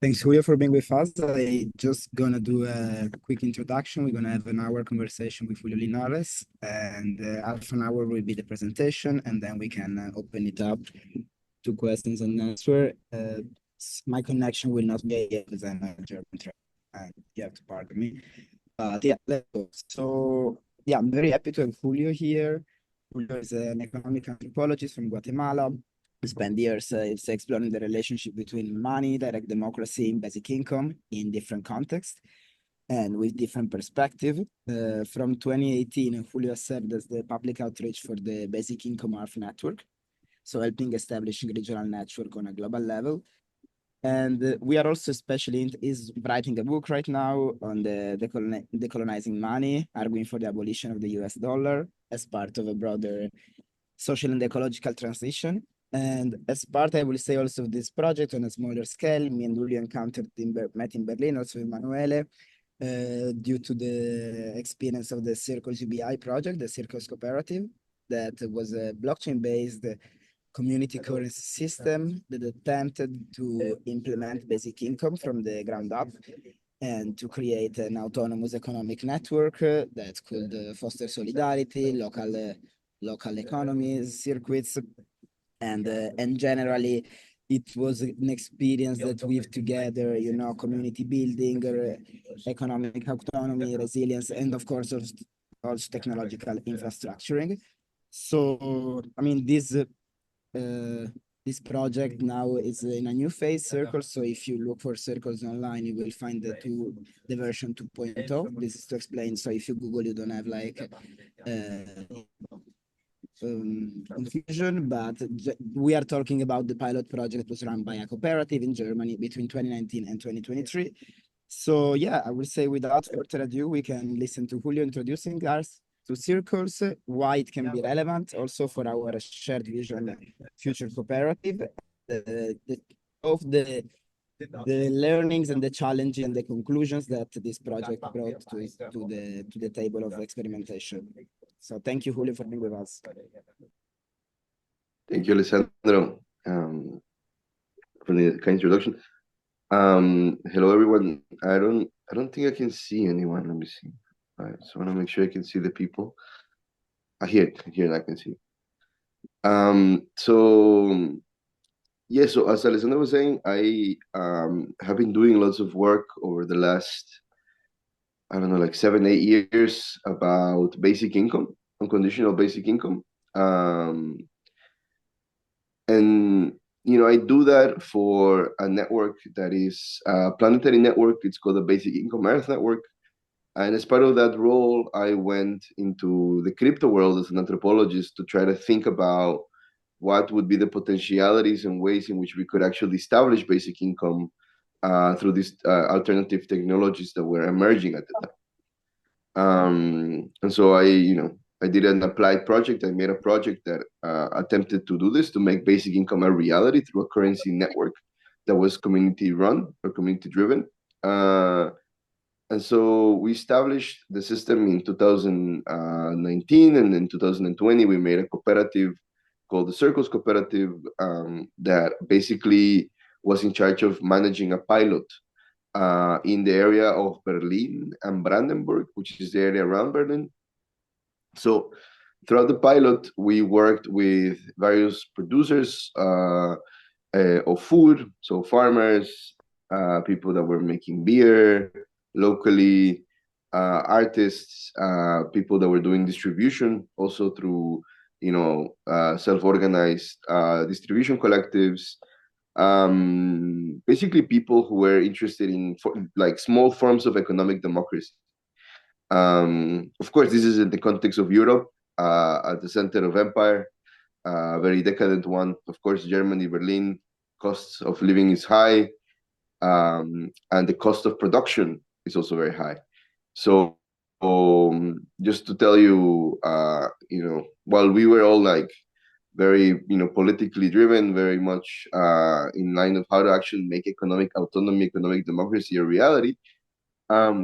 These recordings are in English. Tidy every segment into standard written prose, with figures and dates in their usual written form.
Thanks, Julio, for being with us. I just gonna do a quick introduction. We're gonna have an hour conversation with Julio Linares, and half an hour will be the presentation, and then we can open it up to questions and answer. My connection will not be because I'm a German trainer, and you have to pardon me. But yeah, let's go. So yeah, I'm very happy to have Julio here. Julio is an economic anthropologist from Guatemala. We spent years it's exploring the relationship between money, direct democracy, and basic income in different contexts and with different perspective. From 2018, Julio served as the public outreach for the Basic Income Earth Network, so helping establishing regional network on a global level. And we are also especially is writing a book right now on the decolonizing money, arguing for the abolition of the US dollar as part of a broader social and ecological transition. And as part, I will say also of this project on a smaller scale, me and Julio met in Berlin, also Emanuele, due to the experience of the Circles UBI project, the Circles Cooperative, that was a blockchain-based community currency system that attempted to implement basic income from the ground up and to create an autonomous economic network that could foster solidarity, local economies, circuits, and generally it was an experience that weave together, community building, economic autonomy, resilience, and of course also technological infrastructuring. So, I mean, this project now is in a new phase, Circles. So if you look for Circles online, you will find the version 2.0. This is to explain. So if you Google, you don't have like confusion, but we are talking about the pilot project that was run by a cooperative in Germany between 2019 and 2023. So yeah, I will say without further ado, we can listen to Julio introducing us to Circles, why it can be relevant also for our shared vision future cooperative, of the learnings and the challenges and the conclusions that this project brought to the table of experimentation. So thank you, Julio, for being with us. Thank you, Alessandro, for the kind introduction. Hello, everyone. I don't think I can see anyone. Let me see. All right, so I want to make sure I can see the people. Here, I can see. So yeah, so as Alessandro was saying, I have been doing lots of work over the last, I don't know, like 7, 8 years about basic income, unconditional basic income. And I do that for a network that is a planetary network. It's called the Basic Income Earth Network. And as part of that role, I went into the crypto world as an anthropologist to try to think about what would be the potentialities and ways in which we could actually establish basic income through these alternative technologies that were emerging at the time. And so I did an applied project. I made a project that attempted to do this, to make basic income a reality through a currency network that was community run or community driven. And so we established the system in 2019, and in 2020 we made a cooperative called the Circles Cooperative that basically was in charge of managing a pilot in the area of Berlin and Brandenburg, which is the area around Berlin. So throughout the pilot, we worked with various producers of food, so farmers, people that were making beer locally, artists, people that were doing distribution also through self-organized distribution collectives, basically people who were interested in like small forms of economic democracy. Of course, this is in the context of Europe, at the center of empire, very decadent one. Of course, Germany, Berlin, costs of living is high, and the cost of production is also very high. So just to tell you, while we were all like very, politically driven, very much in line of how to actually make economic autonomy, economic democracy a reality,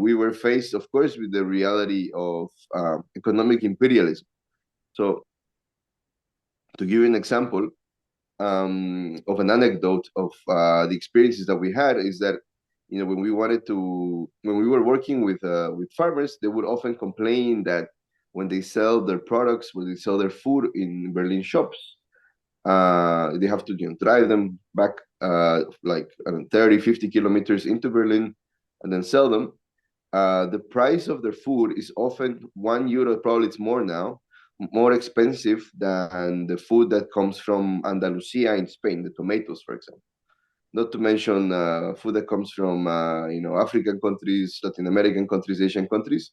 we were faced, of course, with the reality of economic imperialism. So to give you an example of an anecdote of the experiences that we had, is that when we were working with farmers, they would often complain that when they sell their products, when they sell their food in Berlin shops, they have to drive them back like 30, 50 kilometers into Berlin and then sell them. The price of their food is often €1, probably it's more now, more expensive than the food that comes from Andalusia in Spain, the tomatoes, for example. Not to mention food that comes from African countries, Latin American countries, Asian countries.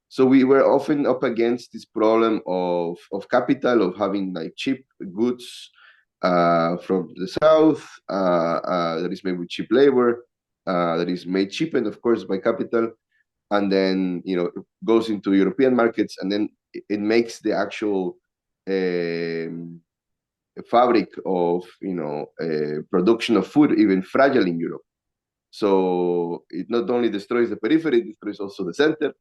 So we were often up against this problem of capital, of having like cheap goods from the south that is made with cheap labor, that is made cheapened, of course, by capital, and then it goes into European markets, and then it makes the actual fabric of production of food even fragile in Europe. So it not only destroys the periphery, it destroys also the center.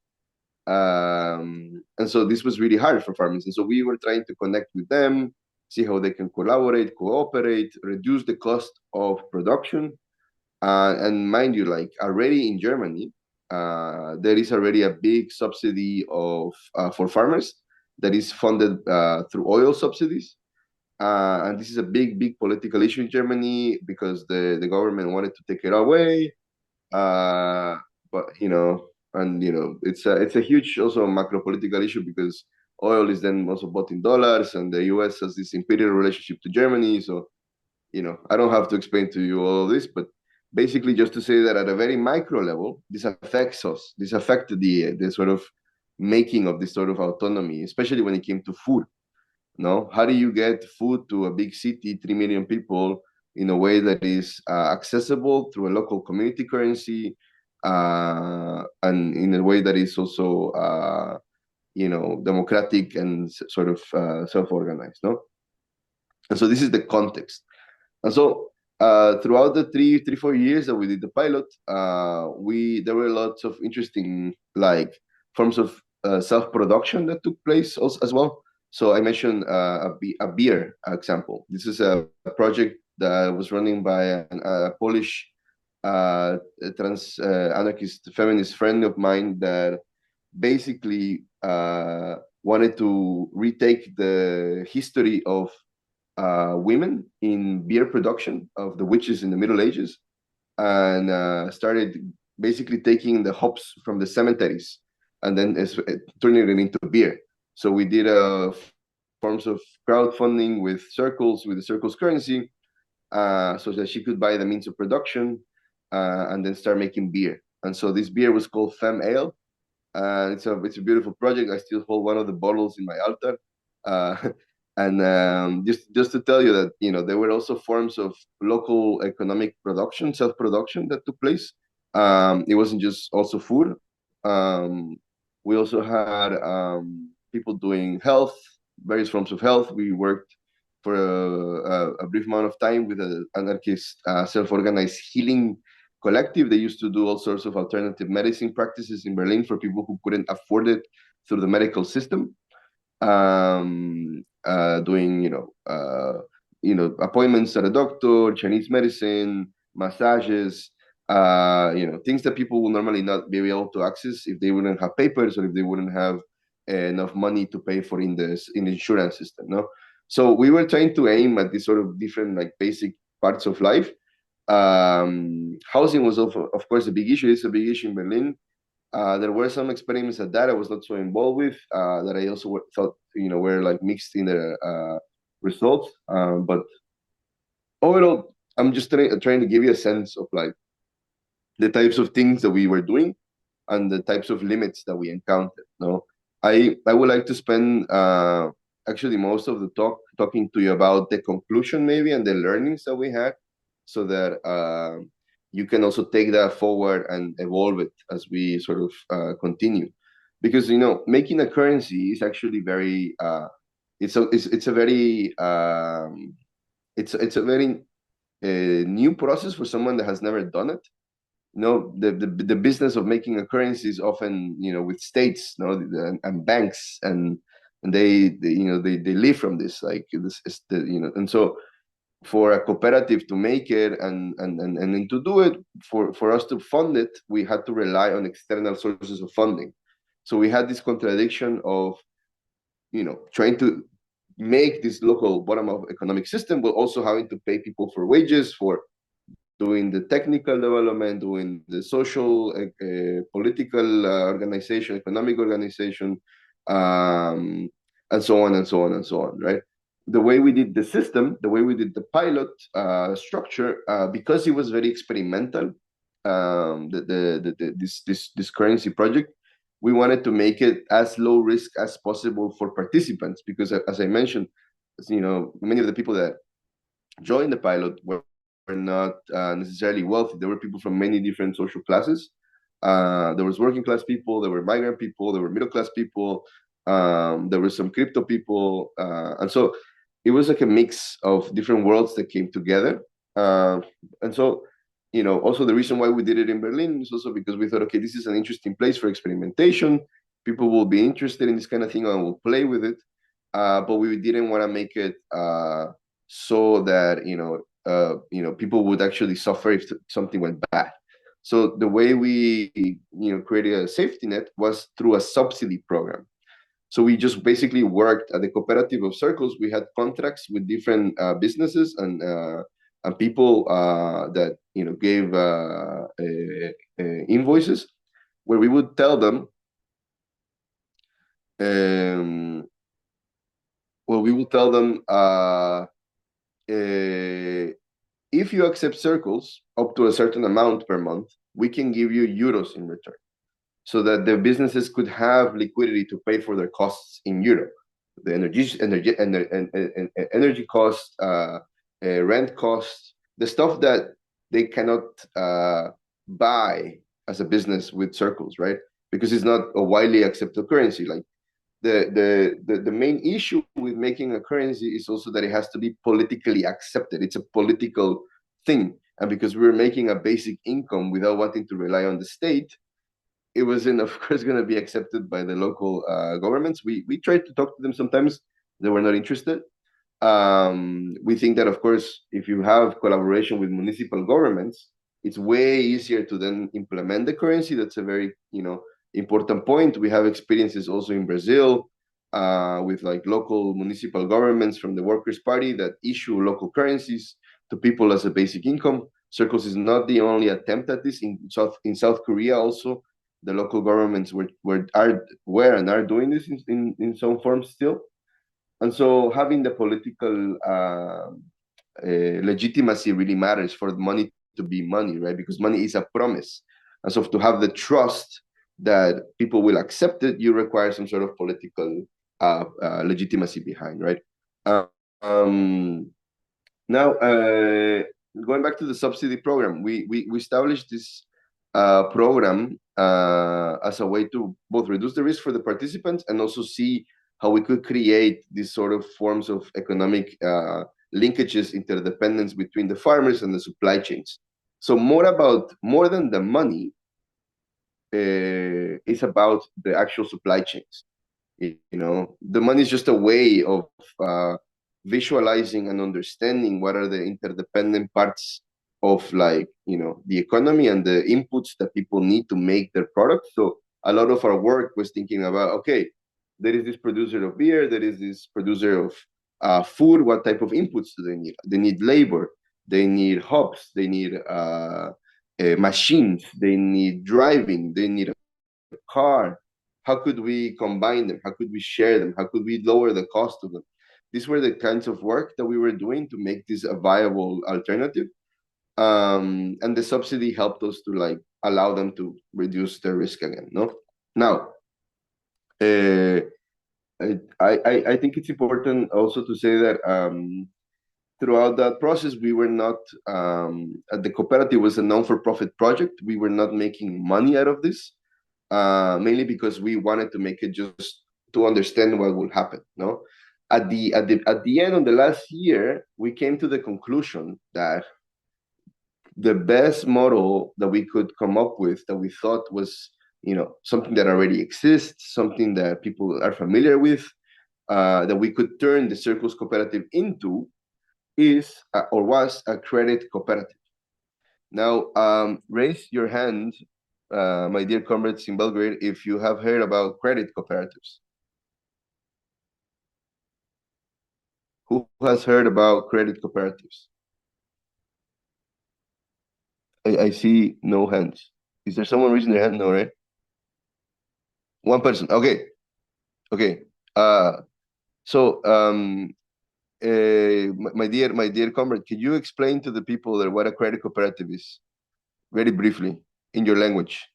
And so this was really hard for farmers. And so we were trying to connect with them, see how they can collaborate, cooperate, reduce the cost of production. And mind you, like already in Germany, there is already a big subsidy for farmers that is funded through oil subsidies. And this is a big political issue in Germany because the government wanted to take it away. But it's a huge also macro political issue because oil is then also bought in dollars, and the US has this imperial relationship to Germany. So I don't have to explain to you all of this, but basically just to say that at a very micro level, this affects us. This affected the sort of making of this sort of autonomy, especially when it came to food. No, how do you get food to a big city, 3 million people, in a way that is accessible through a local community currency, and in a way that is also democratic and sort of self-organized, no? And so this is the context. And so throughout the 4 years that we did the pilot, there were lots of interesting like forms of self-production that took place also, as well. So I mentioned a beer example. This is a project that was running by a Polish trans anarchist feminist friend of mine that basically wanted to retake the history of women in beer production, of the witches in the Middle Ages, and started basically taking the hops from the cemeteries and then turning it into beer. So we did forms of crowdfunding with the Circles currency, so that she could buy the means of production and then start making beer. And so this beer was called Femme Ale. It's a beautiful project. I still hold one of the bottles in my altar. And just to tell you that there were also forms of local economic production, self-production that took place. It wasn't just also food. We also had people doing health, various forms of health. We worked for a brief amount of time with an anarchist self-organized healing collective. They used to do all sorts of alternative medicine practices in Berlin for people who couldn't afford it through the medical system. Doing appointments at a doctor, Chinese medicine, massages, things that people will normally not be able to access if they wouldn't have papers or if they wouldn't have enough money to pay for in the insurance system. No, so we were trying to aim at these sort of different like basic parts of life. Housing was of course a big issue. It's a big issue in Berlin. There were some experiments that I was not so involved with that I also thought were like mixed in the results. But overall, I'm just trying to give you a sense of like the types of things that we were doing and the types of limits that we encountered. No, I would like to spend actually most of the talk talking to you about the conclusion maybe and the learnings that we had, so that you can also take that forward and evolve it as we sort of continue. Because making a currency is actually very it's a very new process for someone that has never done it. The business of making a currency is often with states, and banks, and they live from this, like this is and so for a cooperative to make it and then to do it, for us to fund it, we had to rely on external sources of funding. So we had this contradiction of, trying to make this local bottom-up economic system, but also having to pay people for wages, for doing the technical development, doing the social, political organization, economic organization, and so on and so on and so on, right? The way we did the system, the way we did the pilot structure, because it was very experimental, this currency project, we wanted to make it as low risk as possible for participants, because as I mentioned, many of the people that joined the pilot were not necessarily wealthy. There were people from many different social classes. There was working class people, there were migrant people, there were middle class people, there were some crypto people, and so it was like a mix of different worlds that came together. And so, also the reason why we did it in Berlin is also because we thought, okay, this is an interesting place for experimentation. People will be interested in this kind of thing and will play with it. But we didn't want to make it so that people would actually suffer if something went bad. So the way we created a safety net was through a subsidy program. So we just basically worked at the cooperative of circles. We had contracts with different businesses and people that gave invoices, where we would tell them, if you accept circles up to a certain amount per month, we can give you euros in return, so that the businesses could have liquidity to pay for their costs in euro, the energy costs, rent costs, the stuff that they cannot buy as a business with circles, right? Because it's not a widely accepted currency. Like the main issue with making a currency is also that it has to be politically accepted. It's a political thing, and because we were making a basic income without wanting to rely on the state, it wasn't, of course, going to be accepted by the local governments. We tried to talk to them sometimes. They were not interested. We think that, of course, if you have collaboration with municipal governments, it's way easier to then implement the currency. That's a very, important point. We have experiences also in Brazil with like local municipal governments from the Workers' Party that issue local currencies to people as a basic income. Circles is not the only attempt at this. In South Korea also, the local governments were and are doing this in some form still. And so having the political legitimacy really matters for money to be money, right? Because money is a promise. And so to have the trust that people will accept it, you require some sort of political legitimacy behind, right? Now, going back to the subsidy program, we established this program as a way to both reduce the risk for the participants and also see how we could create these sort of forms of economic linkages, interdependence between the farmers and the supply chains. So more than the money, is about the actual supply chains. The money is just a way of visualizing and understanding what are the interdependent parts of the economy and the inputs that people need to make their products. So a lot of our work was thinking about, okay, there is this producer of beer, there is this producer of food. What type of inputs do they need? They need labor, they need hops, they need machines, they need driving, they need a car. How could we combine them? How could we share them? How could we lower the cost of them? These were the kinds of work that we were doing to make this a viable alternative. And the subsidy helped us to allow them to reduce their risk again. No, now I think it's important also to say that throughout that process, we were not the cooperative was a non-for-profit project. We were not making money out of this, mainly because we wanted to make it just to understand what would happen. No, at the end of the last year, we came to the conclusion that the best model that we could come up with, that we thought was something that already exists, something that people are familiar with, that we could turn the Circles Cooperative into, is or was a credit cooperative. Now, raise your hand, my dear comrades in Belgrade, if you have heard about credit cooperatives. Who has heard about credit cooperatives? I see no hands. Is there someone raising their hand? No, right? One person. Okay. Okay. So, my dear comrade, can you explain to the people that what a credit cooperative is, very briefly, in your language,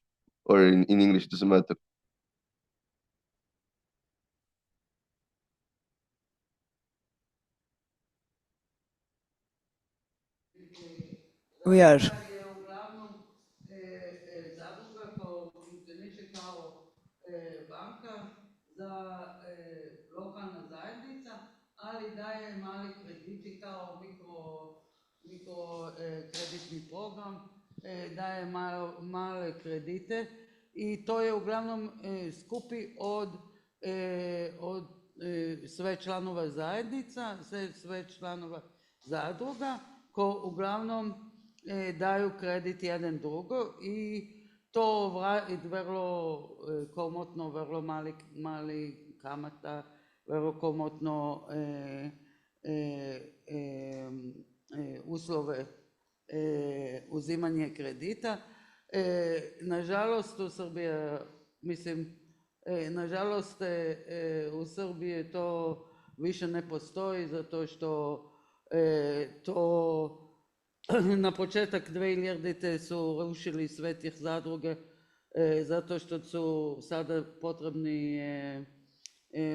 or in English? Doesn't matter. We are. Lokalna zajednica, ali daje mali krediti kao mikro kreditni program, daje male kredite i to je uglavnom skupi od sve članova zajednica, sve članova zadruga, ko uglavnom daju kredit jedan drugo i to vrlo komotno, vrlo mali kamata, vrlo komotno uslove uzimanje kredita. Nažalost u Srbiji, nažalost u Srbiji to više ne postoji zato što to na početak 2000 su rušili sve tih zadruge zato što su sada potrebni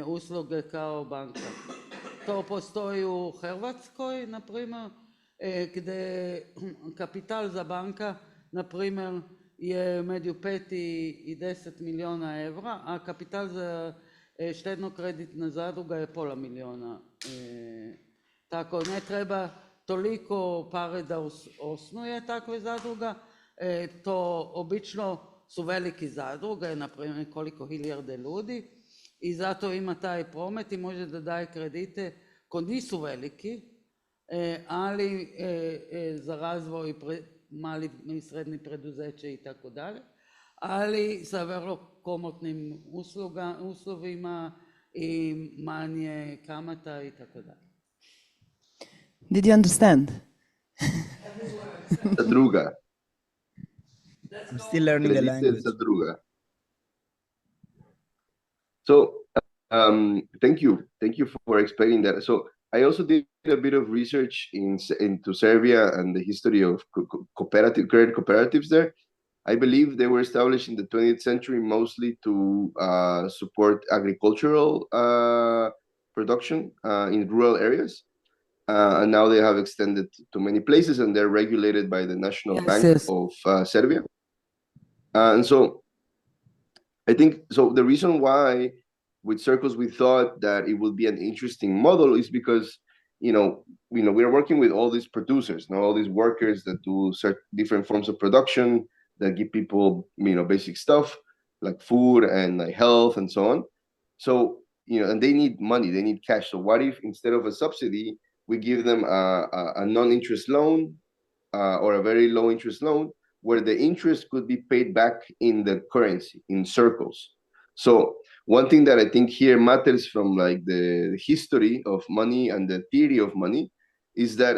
usluge kao banka. To postoji u Hrvatskoj, na primjer, gdje kapital za banka, na primjer, je među 5 i 10 milijuna evra, a kapital za štedno-kreditna zadruga je pola milijuna. Tako ne treba toliko pare da osnuje takve zadruga. To obično su veliki zadruge, na primjer koliko hiljade ljudi, i zato ima taj promet i može da daje kredite koji nisu veliki, ali za razvoj malih i srednjih preduzeća i tako dalje, ali sa vrlo komotnim uslovima i manje kamata i tako dalje. Did you understand? Zadruga. I'm still learning the language. Zadruga. So, thank you for explaining that. So, I also did a bit of research into Serbia and the history of credit cooperatives there. I believe they were established in the 20th century mostly to support agricultural production in rural areas. And now they have extended to many places, and they're regulated by the National Bank of Serbia. And so I think, so the reason why with circles we thought that it would be an interesting model is because, we're working with all these producers, all these workers that do different forms of production that give people, basic stuff like food and like health and so on. So, and they need money, they need cash. So what if instead of a subsidy, we give them a non-interest loan or a very low interest loan where the interest could be paid back in the currency, in circles. So one thing that I think here matters from like the history of money and the theory of money is that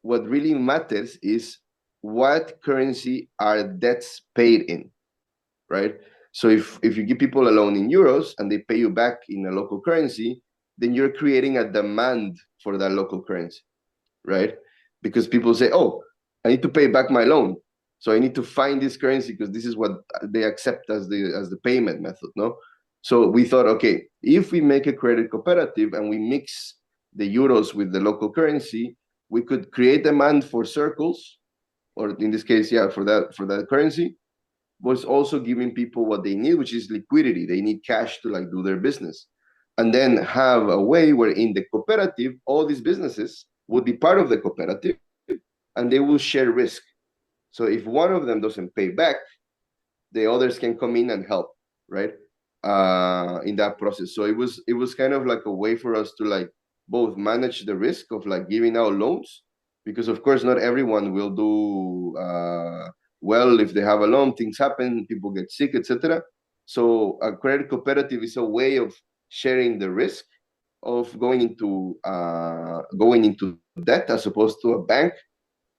what really matters is what currency are debts paid in, right? So if you give people a loan in euros and they pay you back in a local currency, then you're creating a demand for that local currency, right? Because people say, oh, I need to pay back my loan. So I need to find this currency because this is what they accept as the payment method, no? So we thought, okay, if we make a credit cooperative and we mix the euros with the local currency, we could create demand for circles, or in this case, for that currency, was also giving people what they need, which is liquidity. They need cash to like do their business. And then have a way where in the cooperative, all these businesses would be part of the cooperative and they will share risk. So if one of them doesn't pay back, the others can come in and help, right? In that process. So it was kind of like a way for us to like both manage the risk of like giving out loans, because of course not everyone will do well if they have a loan. Things happen, people get sick, etc. So a credit cooperative is a way of sharing the risk of going into debt, as opposed to a bank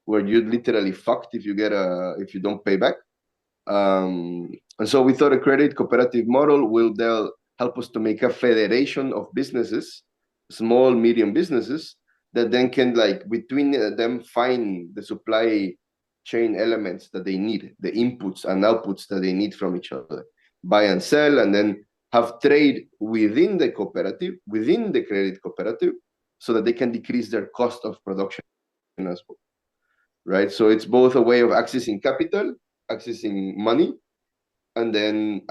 where you're literally fucked if you don't pay back. And so we thought a credit cooperative model will help us to make a federation of businesses, small, medium businesses, that then can, like, between them, find the supply chain elements that they need, the inputs and outputs that they need from each other, buy and sell, and then have trade within the cooperative, within the credit cooperative, so that they can decrease their cost of production as well, right? So it's both a way of accessing capital, accessing money, and then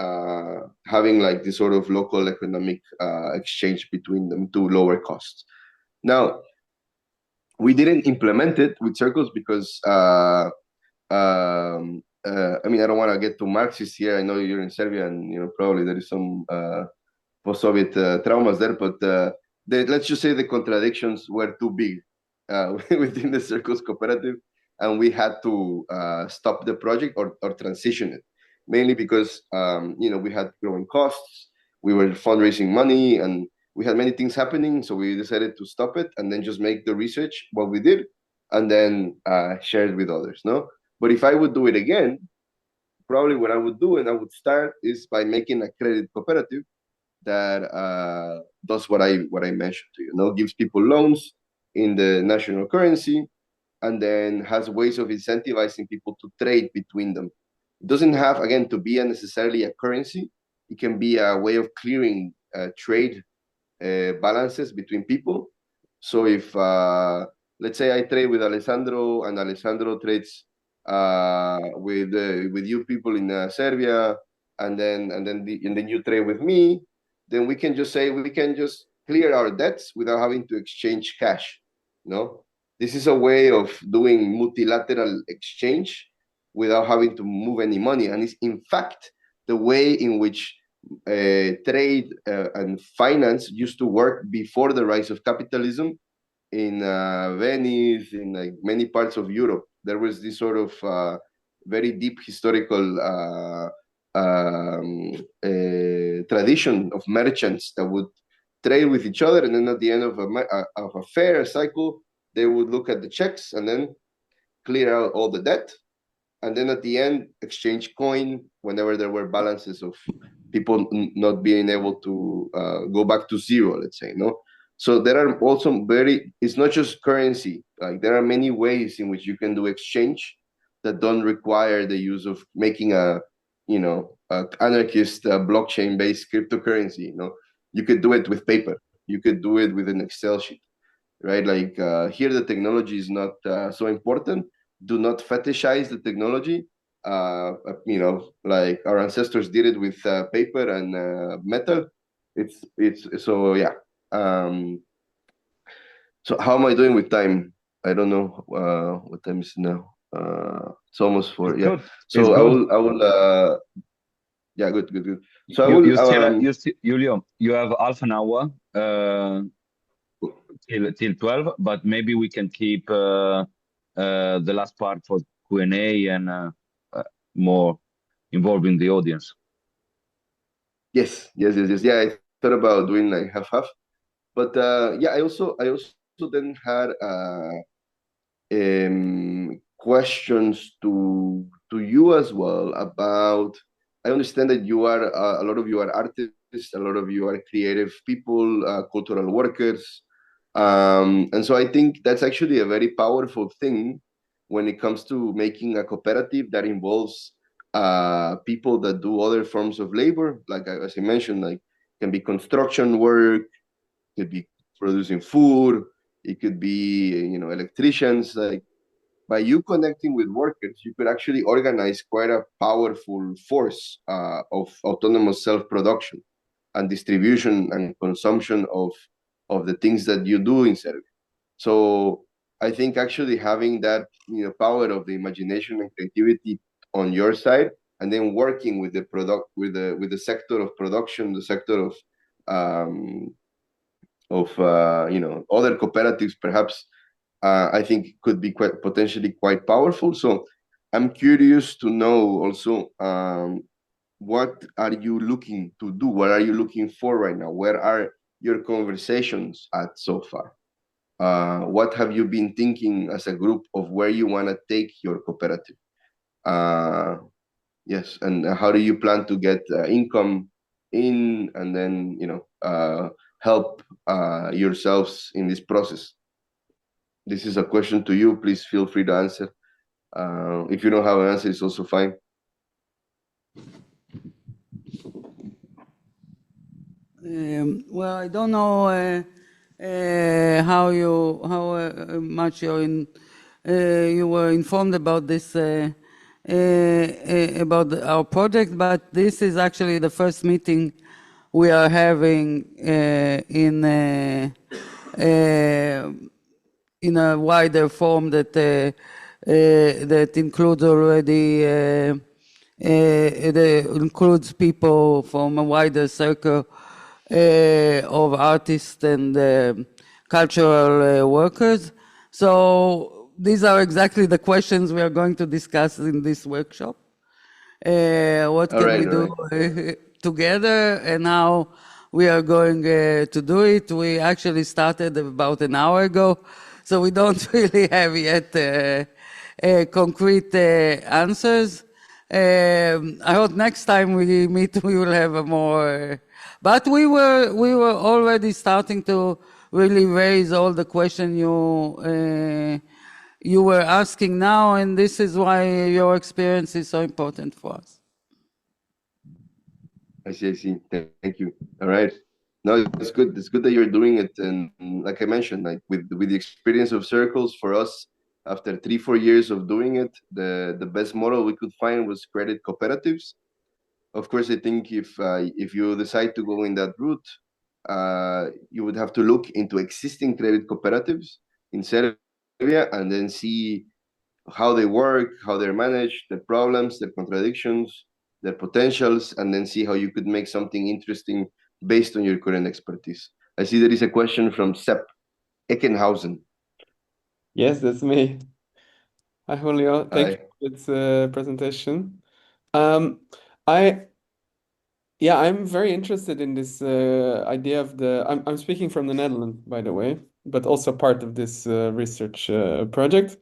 having like this sort of local economic exchange between them to lower costs. Now, we didn't implement it with circles because I mean, I don't want to get too Marxist here. I know you're in Serbia, and probably there is some post-Soviet traumas there, but let's just say the contradictions were too big within the circles cooperative, and we had to stop the project or transition it, mainly because we had growing costs, we were fundraising money, and we had many things happening. So we decided to stop it and then just make the research, what we did, and then share it with others. No, but if I would do it again, probably what I would do, and I would start, is by making a credit cooperative that does what I mentioned to you. Gives people loans in the national currency, and then has ways of incentivizing people to trade between them. It doesn't have, again, to be necessarily a currency. It can be a way of clearing trade balances between people. So if let's say I trade with Alessandro, and Alessandro trades with you people in Serbia, and then you trade with me, then we can just say we can just clear our debts without having to exchange cash. This is a way of doing multilateral exchange without having to move any money, and it's in fact the way in which trade and finance used to work before the rise of capitalism in Venice, in like many parts of Europe. There was this sort of very deep historical tradition of merchants that would trade with each other, and then at the end of a fair cycle, they would look at the checks and then clear out all the debt, and then at the end exchange coin whenever there were balances of people not being able to go back to zero, let's say. So there are also it's not just currency. Like, there are many ways in which you can do exchange that don't require the use of making a anarchist blockchain-based cryptocurrency. You could do it with paper. You could do it with an Excel sheet, right? Like here, the technology is not so important. Do not fetishize the technology. Like our ancestors did it with paper and metal. It's so, yeah. So how am I doing with time? I don't know what time is now. It's almost 4. Yeah. So I will. Yeah, good. So Julio, you have half an hour till 12, but maybe we can keep the last part for Q&A and more involving the audience. Yes. Yeah, I thought about doing like half, but yeah, I also then had questions to you as well about. I understand that you are a lot of you are artists, a lot of you are creative people, cultural workers, and so I think that's actually a very powerful thing when it comes to making a cooperative that involves people that do other forms of labor, like as I mentioned, like can be construction work, could be producing food, it could be electricians. Like, by you connecting with workers, you could actually organize quite a powerful force of autonomous self-production and distribution and consumption of the things that you do in Serbia. So I think actually having that power of the imagination and creativity on your side, and then working with the sector of production, the sector of other cooperatives, perhaps, I think could be potentially quite powerful. So I'm curious to know also, what are you looking to do? What are you looking for right now? Where are your conversations at so far? What have you been thinking as a group of where you want to take your cooperative? Yes, and how do you plan to get income in, and then help yourselves in this process? This is a question to you. Please feel free to answer. If you don't have an answer, it's also fine. Well, I don't know how much you were informed about this about our project, but this is actually the first meeting we are having in a wider form that includes already includes people from a wider circle of artists and cultural workers. So these are exactly the questions we are going to discuss in this workshop. What can we do together, and how we are going to do it. We actually started about an hour ago, so we don't really have yet concrete answers. I hope next time we meet we will have a more. But we were already starting to really raise all the questions you were asking now, and this is why your experience is so important for us. I see. Thank you. All right. No, it's good. It's good that you're doing it, and like I mentioned, like with the experience of circles, for us, after 3-4 years of doing it, the best model we could find was credit cooperatives. Of course, I think if you decide to go in that route, you would have to look into existing credit cooperatives in Serbia and then see how they work, how they're managed, their problems, their contradictions, their potentials, and then see how you could make something interesting based on your current expertise. I see there is a question from Sepp Eckenhausen. Yes, that's me. Hi, Julio. Thank you for this presentation. I'm very interested in this idea of I'm speaking from the Netherlands, by the way, but also part of this research project.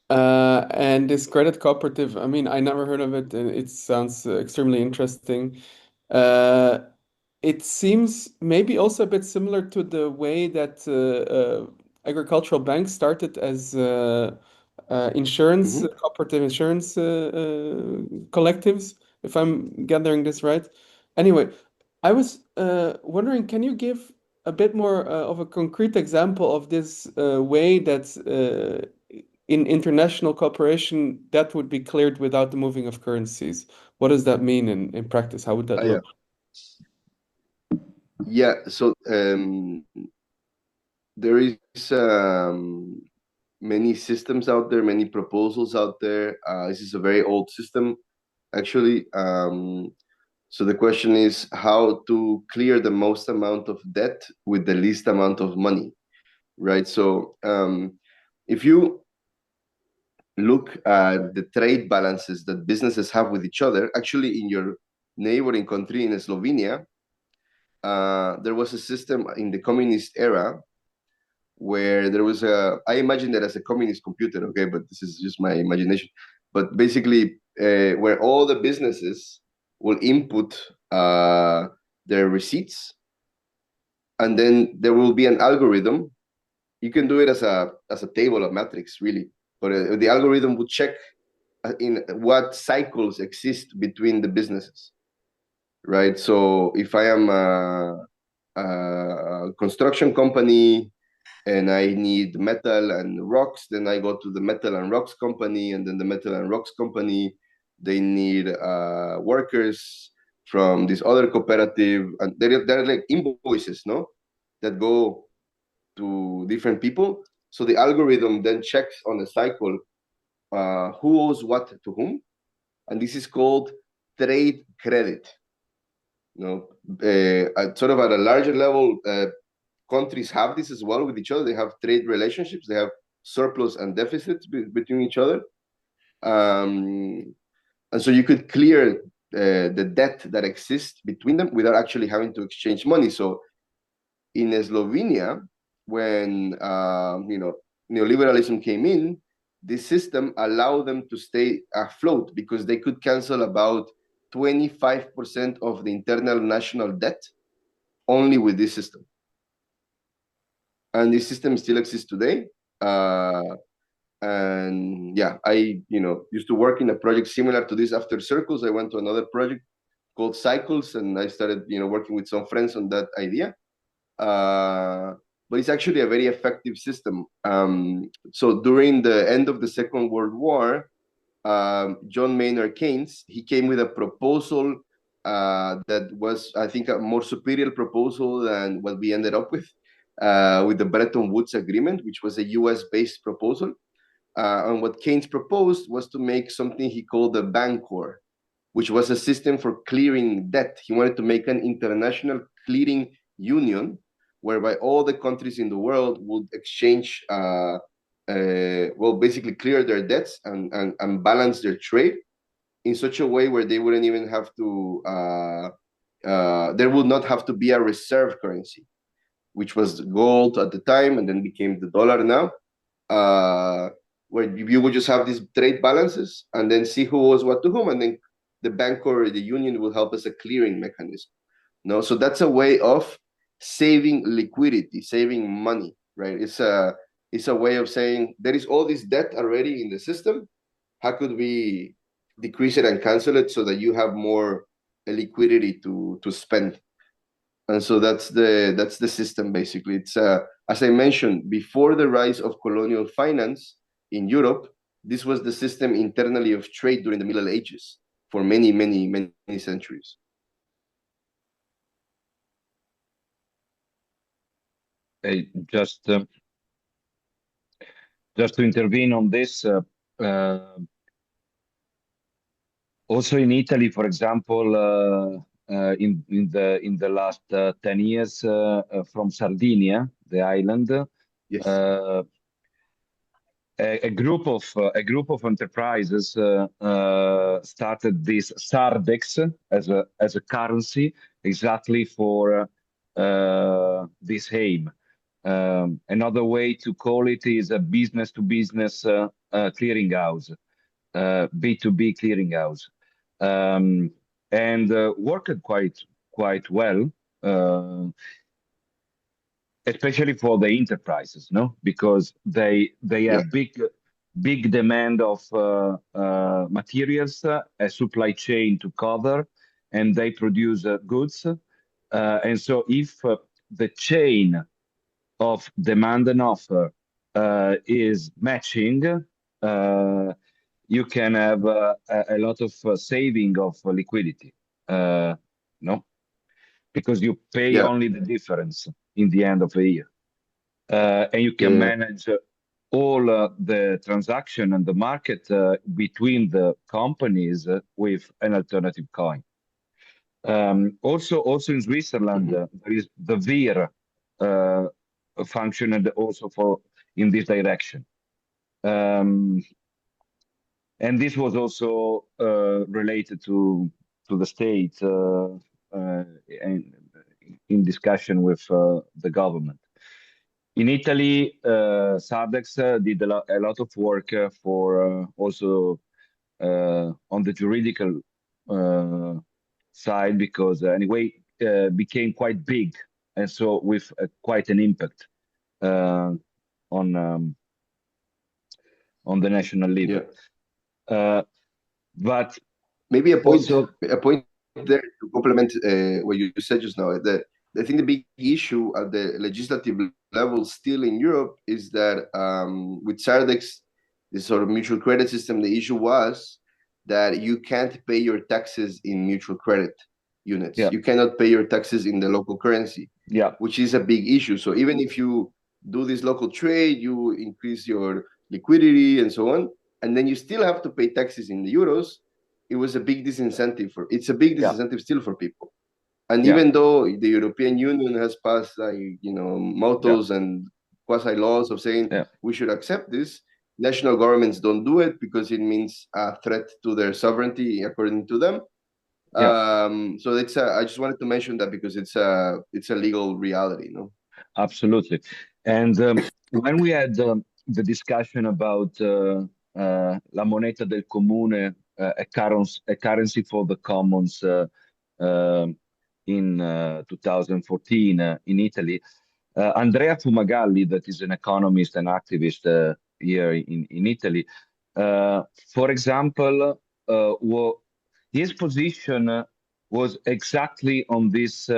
And this credit cooperative, I mean, I never heard of it, and it sounds extremely interesting. It seems maybe also a bit similar to the way that agricultural banks started as insurance, cooperative insurance collectives, if I'm gathering this right. Anyway, I was wondering, can you give a bit more of a concrete example of this way that in international cooperation that would be cleared without the moving of currencies? What does that mean in practice? How would that look? Yeah, so there is many systems out there, many proposals out there. This is a very old system, actually. So the question is how to clear the most amount of debt with the least amount of money, right? So if you look at the trade balances that businesses have with each other, actually in your neighboring country, in Slovenia, there was a system in the communist era where there was I imagine that as a communist computer, okay, but this is just my imagination. But basically, where all the businesses will input their receipts, and then there will be an algorithm. You can do it as a table of matrix, really, but the algorithm would check in what cycles exist between the businesses, right? So if I am a construction company and I need metal and rocks, then I go to the metal and rocks company, and then the metal and rocks company, they need workers from this other cooperative, and there are like invoices, no, that go to different people. So the algorithm then checks on the cycle who owes what to whom, and this is called trade credit. Sort of at a larger level, countries have this as well with each other. They have trade relationships. They have surplus and deficits between each other. And so you could clear the debt that exists between them without actually having to exchange money. So in Slovenia, when neoliberalism came in, this system allowed them to stay afloat because they could cancel about 25% of the internal national debt only with this system. And this system still exists today. And yeah, I used to work in a project similar to this after Circles. I went to another project called Cycles, and I started working with some friends on that idea. But it's actually a very effective system. So during the end of the Second World War, John Maynard Keynes, he came with a proposal that was, I think, a more superior proposal than what we ended up with the Bretton Woods Agreement, which was a US-based proposal. And what Keynes proposed was to make something he called the Bancor, which was a system for clearing debt. He wanted to make an international clearing union whereby all the countries in the world would exchange, basically clear their debts and balance their trade in such a way where they wouldn't even have to, there would not have to be a reserve currency, which was gold at the time and then became the dollar now, where you would just have these trade balances and then see who owes what to whom, and then the bank or the union will help as a clearing mechanism. So that's a way of saving liquidity, saving money, right? It's a way of saying there is all this debt already in the system. How could we decrease it and cancel it so that you have more liquidity to spend? And so that's the system basically. It's as I mentioned before, the rise of colonial finance in Europe, this was the system internally of trade during the Middle Ages for many centuries. Just to intervene on this, also in Italy, for example, in the last 10 years, from Sardinia, the island, Yes. A group of enterprises started this Sardex as a currency exactly for this aim. Another way to call it is a business-to-business clearinghouse, B2B clearinghouse, and worked quite well, especially for the enterprises, no? Because they have big demand of materials, a supply chain to cover, and they produce goods. And so if the chain of demand and offer is matching, you can have a lot of saving of liquidity, no? Because you pay only the difference in the end of the year. And you can manage all the transaction and the market between the companies with an alternative coin. Also in Switzerland, there is the VIR function and also in this direction. And this was also related to the state and in discussion with the government. In Italy, Sardex did a lot of work for also on the juridical side, because anyway became quite big, and so with quite an impact on the national level. But maybe a point there to complement what you said just now. I think the big issue at the legislative level still in Europe is that with Sardex, this sort of mutual credit system, the issue was that you can't pay your taxes in mutual credit units. You cannot pay your taxes in the local currency, which is a big issue. So even if you do this local trade, you increase your liquidity and so on, and then you still have to pay taxes in the euros. It was a big disincentive it's a big disincentive still for people. And Yeah. even though the European Union has passed, mottos and quasi laws of saying we should accept this, national governments don't do it because it means a threat to their sovereignty, according to them. So it's I just wanted to mention that because it's a legal reality, no? Absolutely. And when we had the discussion about la moneta del comune, a currency for the commons in 2014 in Italy, Andrea Fumagalli, that is an economist and activist here in Italy, for example, his position was exactly on this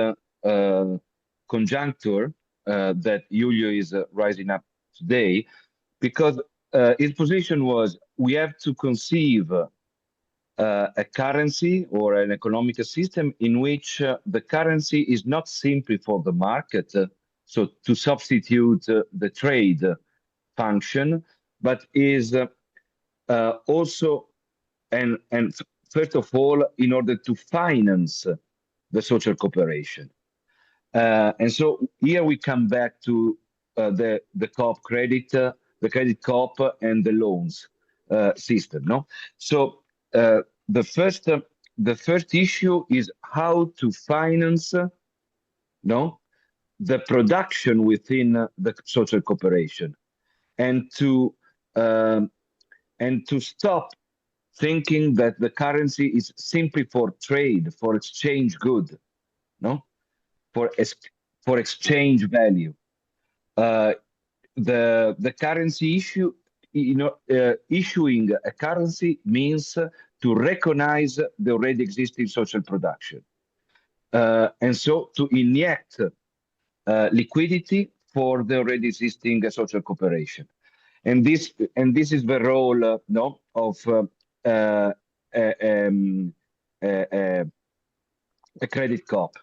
conjuncture that Julio is rising up today, because his position was we have to conceive a currency or an economic system in which the currency is not simply for the market, so to substitute the trade function, but is also and first of all in order to finance the social cooperation. And so here we come back to the COP credit, the credit COP and the loans system. No, so the first issue is how to finance, the production within the social cooperation, and to stop thinking that the currency is simply for trade, for exchange good, for exchange value. The currency issue, issuing a currency means to recognize the already existing social production, and so to inject liquidity for the already existing social cooperation. And this is the role of a credit COP,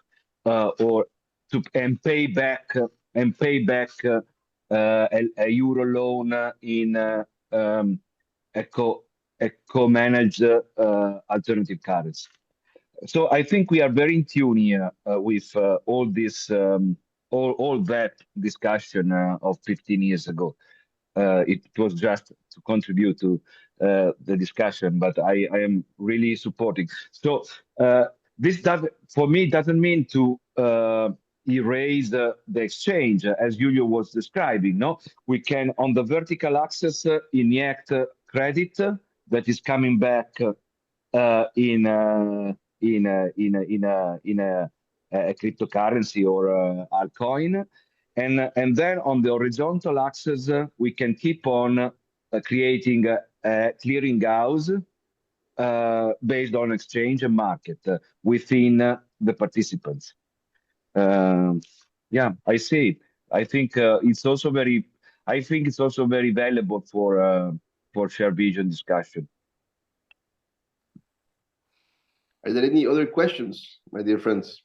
or to pay back a euro loan in a co-managed alternative currency. So I think we are very in tune here with all this, all that discussion of 15 years ago. It was just to contribute to the discussion, but I am really supporting. So this for me doesn't mean to erase the exchange, as Julio was describing. No, we can on the vertical axis inject credit that is coming back in a cryptocurrency or altcoin. And then on the horizontal axis, we can keep on creating a clearing house based on exchange and market within the participants. Yeah, I see. I think it's also very. I think it's also very valuable for shared vision discussion. Are there any other questions, my dear friends?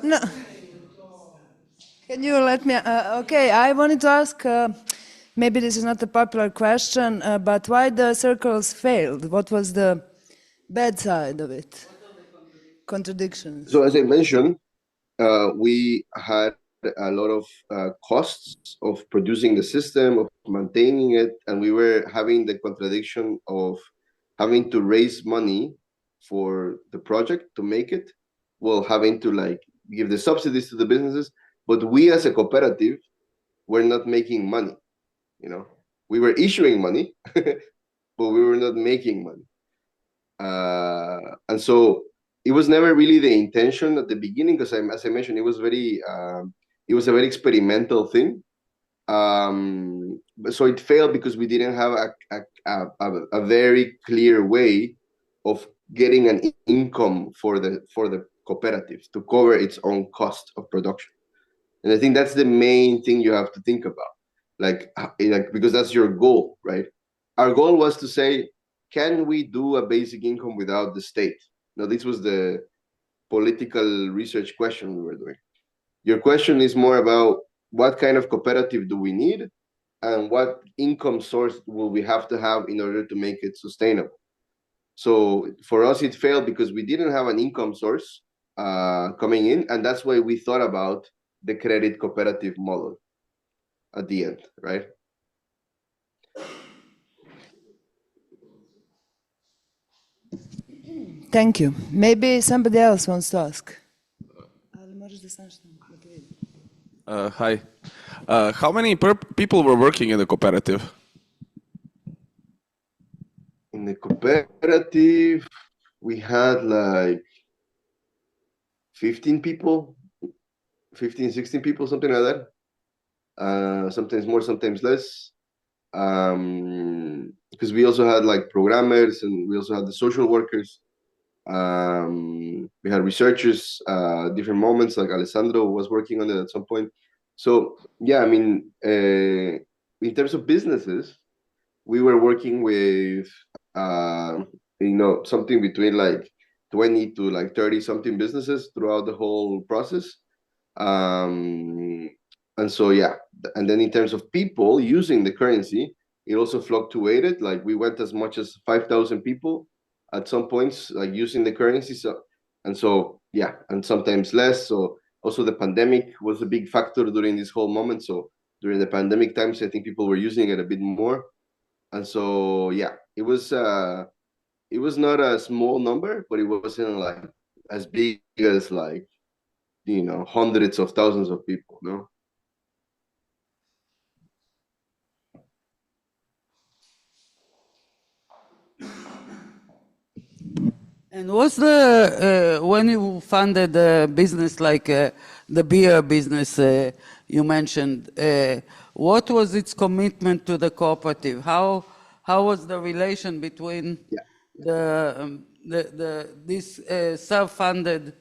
No. Can you let me? Okay, I wanted to ask. Maybe this is not a popular question, but why the circles failed? What was the bad side of it? Contradictions. So as I mentioned, we had a lot of costs of producing the system, of maintaining it, and we were having the contradiction of having to raise money for the project to make it, while having to give the subsidies to the businesses. But we as a cooperative were not making money. We were issuing money, but we were not making money. And so it was never really the intention at the beginning, because as I mentioned, it was a very experimental thing. So it failed because we didn't have a very clear way of getting an income for the cooperative to cover its own cost of production. And I think that's the main thing you have to think about, like because that's your goal, right? Our goal was to say, can we do a basic income without the state? Now, this was the political research question we were doing. Your question is more about what kind of cooperative do we need and what income source will we have to have in order to make it sustainable. So for us, it failed because we didn't have an income source coming in, and that's why we thought about the credit cooperative model at the end, right? Thank you. Maybe somebody else wants to ask. Hi. How many people were working in the cooperative? In the cooperative, we had like 15 people, 15, 16 people, something like that. Sometimes more, sometimes less. Because we also had like programmers and we also had the social workers. We had researchers, different moments, like Alessandro was working on it at some point. So yeah, I mean, in terms of businesses, we were working with, something between like 20 to like 30 something businesses throughout the whole process. And so, yeah, and then in terms of people using the currency, it also fluctuated. Like we went as much as 5,000 people at some points, like using the currency. So, yeah, and sometimes less. So also the pandemic was a big factor during this whole moment. So during the pandemic times, I think people were using it a bit more. And so, yeah, it was not a small number, but it wasn't like as big as like, hundreds of thousands of people, no? And what's the when you funded a business like the beer business you mentioned? What was its commitment to the cooperative? How was the relation between these self-funded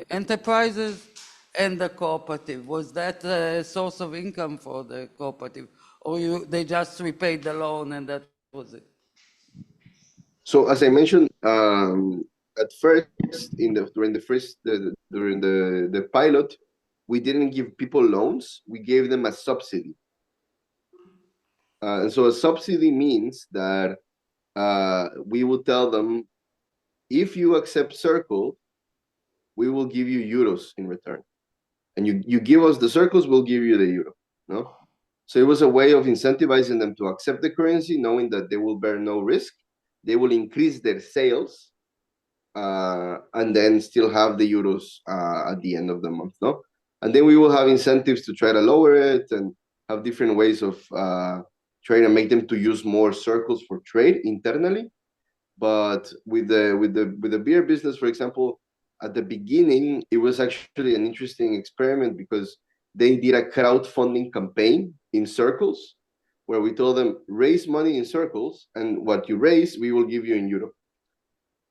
enterprises and the cooperative? Was that a source of income for the cooperative, or they just repaid the loan and that was it? So as I mentioned, at first during the pilot, we didn't give people loans. We gave them a subsidy. And so a subsidy means that we will tell them, if you accept Circle, we will give you euros in return. And you give us the circles, we'll give you the euro. No? So it was a way of incentivizing them to accept the currency, knowing that they will bear no risk. They will increase their sales, and then still have the euros at the end of the month. No? And then we will have incentives to try to lower it and have different ways of trying to make them to use more circles for trade internally. But with the beer business, for example, at the beginning, it was actually an interesting experiment because they did a crowdfunding campaign in circles where we told them, raise money in circles, and what you raise, we will give you in euro.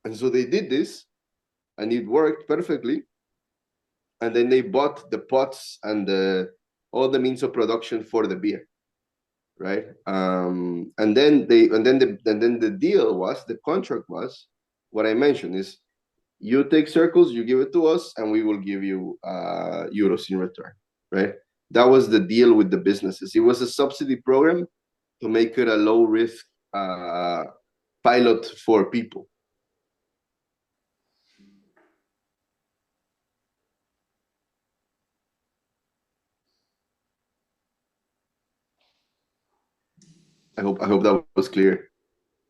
And so they did this, and it worked perfectly. And then they bought the pots and all the means of production for the beer, right? And then the deal was, the contract was, what I mentioned is, you take circles, you give it to us, and we will give you euros in return, right? That was the deal with the businesses. It was a subsidy program to make it a low-risk pilot for people. I hope that was clear.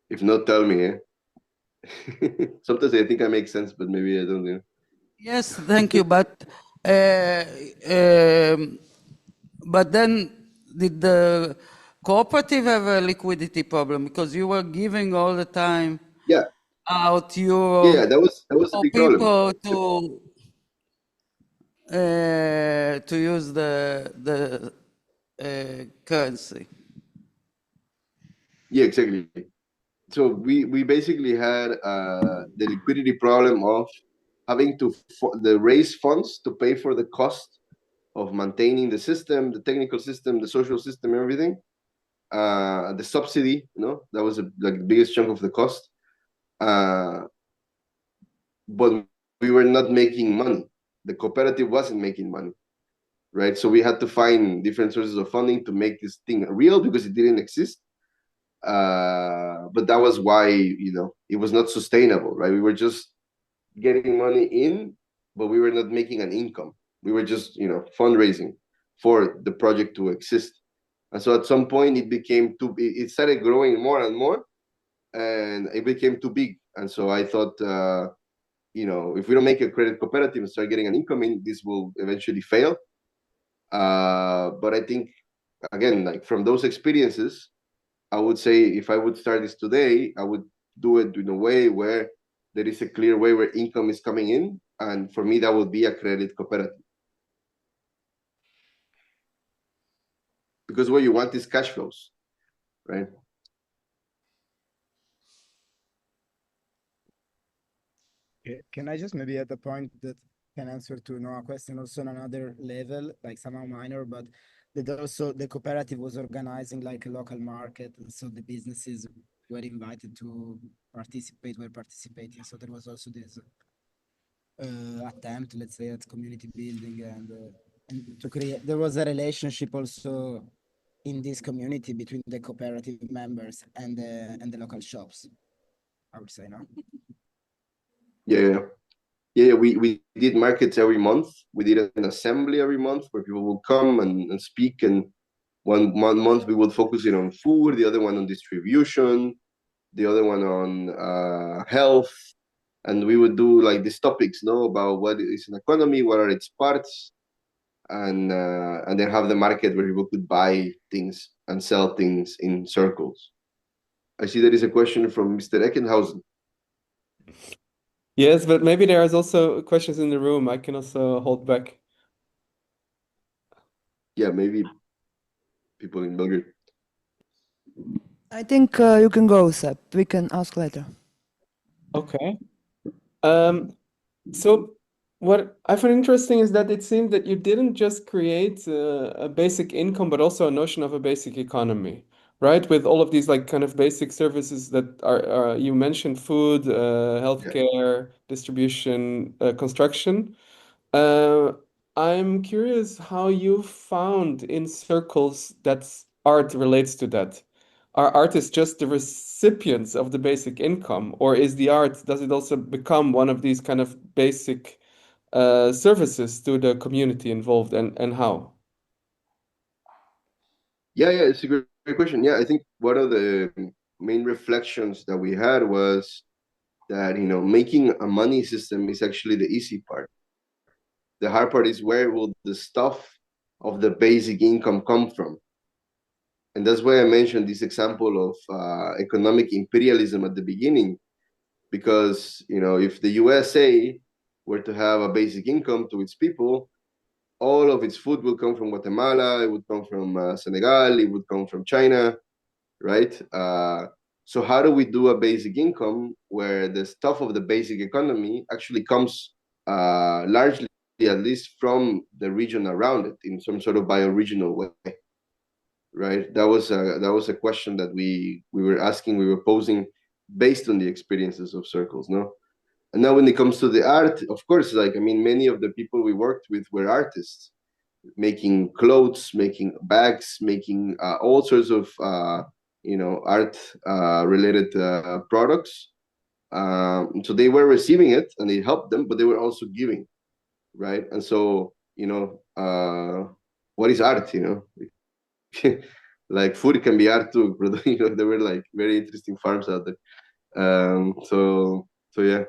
If not, tell me. Eh? Sometimes I think I make sense, but maybe I don't. Yeah. Yes, thank you. But then did the cooperative have a liquidity problem because you were giving all the time out euro? Yeah, that was a big problem. People to use the currency. Yeah, exactly. So we basically had the liquidity problem of having to raise funds to pay for the cost of maintaining the system, the technical system, the social system, everything. The subsidy, that was like the biggest chunk of the cost. But we were not making money. The cooperative wasn't making money, right? So we had to find different sources of funding to make this thing real because it didn't exist. But that was why, it was not sustainable, right? We were just getting money in, but we were not making an income. We were just, fundraising for the project to exist. And so at some point it started growing more and more, and it became too big. And so I thought, if we don't make a credit cooperative and start getting an income in, this will eventually fail. But I think, again, like from those experiences, I would say if I would start this today, I would do it in a way where there is a clear way where income is coming in. And for me, that would be a credit cooperative. Because what you want is cash flows, right? Can I just maybe add a point that can answer to a question also on another level, like somehow minor, but that also the cooperative was organizing like a local market, and so the businesses were invited to were participating. So there was also this attempt, let's say, at community building and to create. There was a relationship also in this community between the cooperative members and the local shops, I would say, no? Yeah, we did markets every month. We did an assembly every month where people would come and speak. And one month we would focus it on food, the other one on distribution, the other one on health. And we would do like these topics, about what is an economy, what are its parts, and then have the market where people could buy things and sell things in circles. I see there is a question from Mr. Eckenhausen. Yes, but maybe there is also questions in the room. I can also hold back. Yeah, maybe people in Belgrade. I think you can go, Seb. We can ask later. Okay. So what I find interesting is that it seemed that you didn't just create a basic income, but also a notion of a basic economy, right? With all of these like kind of basic services that are you mentioned food, healthcare, distribution, construction. I'm curious how you found in circles that art relates to that. Are artists just the recipients of the basic income, or does it also become one of these kind of basic services to the community involved, and how? Yeah, it's a great question. Yeah, I think one of the main reflections that we had was that, making a money system is actually the easy part. The hard part is where will the stuff of the basic income come from? And that's why I mentioned this example of economic imperialism at the beginning, because, if the USA were to have a basic income to its people, all of its food will come from Guatemala, it would come from Senegal, it would come from China, right? So how do we do a basic income where the stuff of the basic economy actually comes largely, at least, from the region around it in some sort of bioregional way, right? That was a question that we were asking, we were posing based on the experiences of circles, no? And now when it comes to the art, of course, many of the people we worked with were artists, making clothes, making bags, making all sorts of, art related products. So they were receiving it and it helped them, but they were also giving, right? And so, what is art, like food can be art too, there were like very interesting farms out there. So yeah.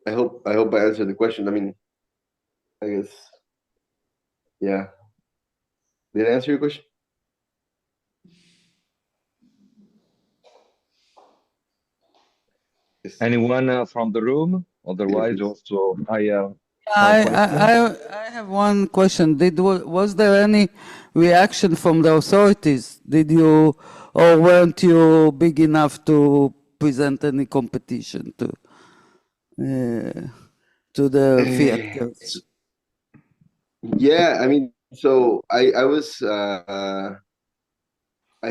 I hope I answered the question. I guess, yeah. Did I answer your question? Yes. Anyone from the room? Otherwise, Yeah, also I I have one question. Was there any reaction from the authorities? Or weren't you big enough to present any competition to the fiat currency. Yeah, I mean, so I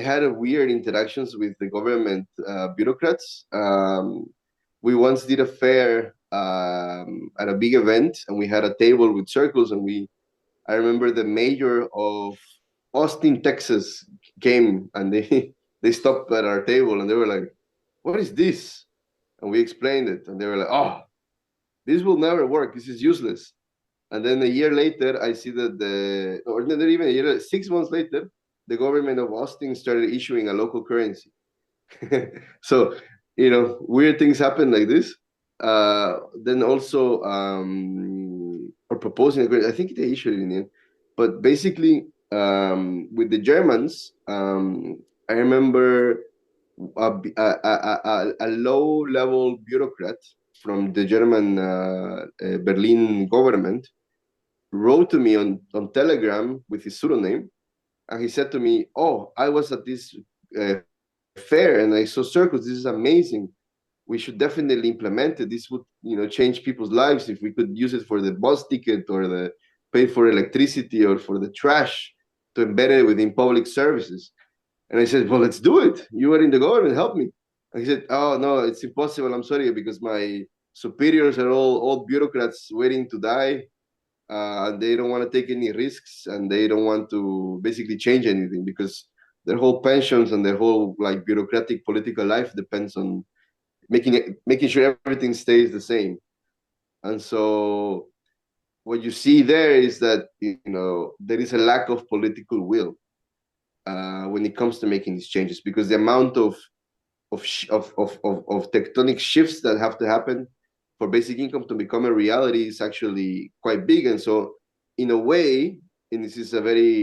had a weird interactions with the government bureaucrats. We once did a fair at a big event, and we had a table with circles, and I remember the mayor of Austin, Texas came, and they stopped at our table, and they were like, "What is this?" And we explained it, and they were like, "Oh, this will never work. This is useless." And then a year later, I see that or not even a year, 6 months later, the government of Austin started issuing a local currency. So, weird things happen like this. Then also, or proposing a currency, I think they issued it in the end. But basically, with the Germans, I remember a low-level bureaucrat from the German Berlin government wrote to me on Telegram with his pseudonym, and he said to me, "Oh, I was at this fair and I saw circles. This is amazing. We should definitely implement it. This would, change people's lives if we could use it for the bus ticket or the pay for electricity or for the trash to embed it within public services." And I said, "Well, let's do it. You are in the government. Help me." And he said, "Oh no, it's impossible. I'm sorry, because my superiors are all old bureaucrats waiting to die. They don't want to take any risks, and they don't want to basically change anything, because their whole pensions and their whole bureaucratic political life depends on making sure everything stays the same." And so what you see there is that there is a lack of political will when it comes to making these changes, because the amount of tectonic shifts that have to happen for basic income to become a reality is actually quite big. And so, in a way, and this is a very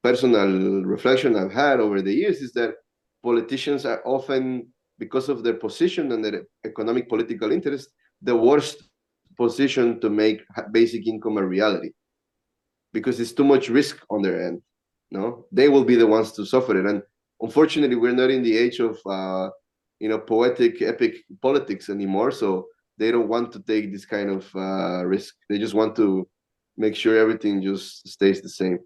personal reflection I've had over the years, is that politicians are often, because of their position and their economic political interest, the worst position to make basic income a reality, because it's too much risk on their end. No, they will be the ones to suffer it. And unfortunately, we're not in the age of poetic, epic politics anymore. So they don't want to take this kind of risk. They just want to make sure everything just stays the same.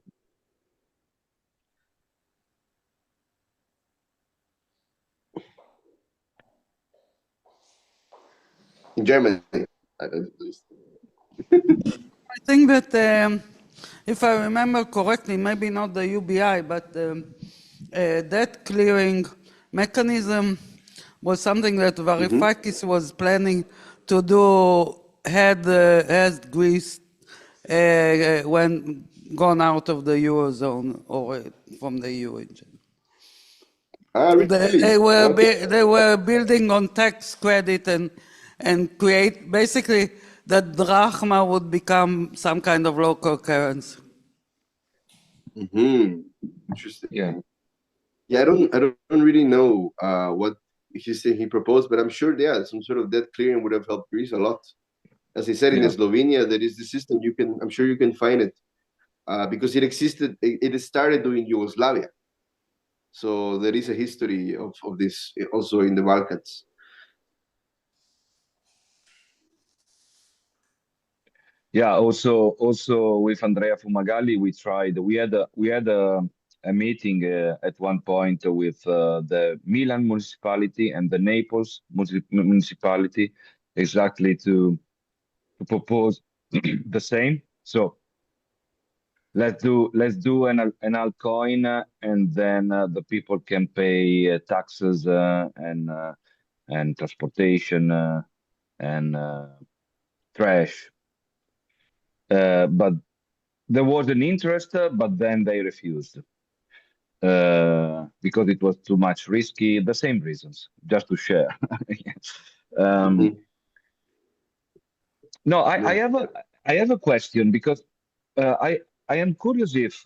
In Germany, at least. I think that if I remember correctly, maybe not the UBI, but debt clearing mechanism was something that Varoufakis was planning to do had Greece when gone out of the Eurozone or from the EU in general. Really? They were building on tax credit and create basically that drachma would become some kind of local currency. Interesting. Yeah, I don't really know what he proposed, but I'm sure some sort of debt clearing would have helped Greece a lot. As I said, in Slovenia, there is the system. I'm sure you can find it because it existed. It started during Yugoslavia, so there is a history of this also in the Balkans. Yeah, also with Andrea Fumagalli, we had a meeting at one point with the Milan municipality and the Naples municipality, exactly to propose the same. So let's do an altcoin, and then the people can pay taxes and transportation and trash. But there was an interest, but then they refused because it was too much risky. The same reasons, just to share. No, I have a question, because I am curious if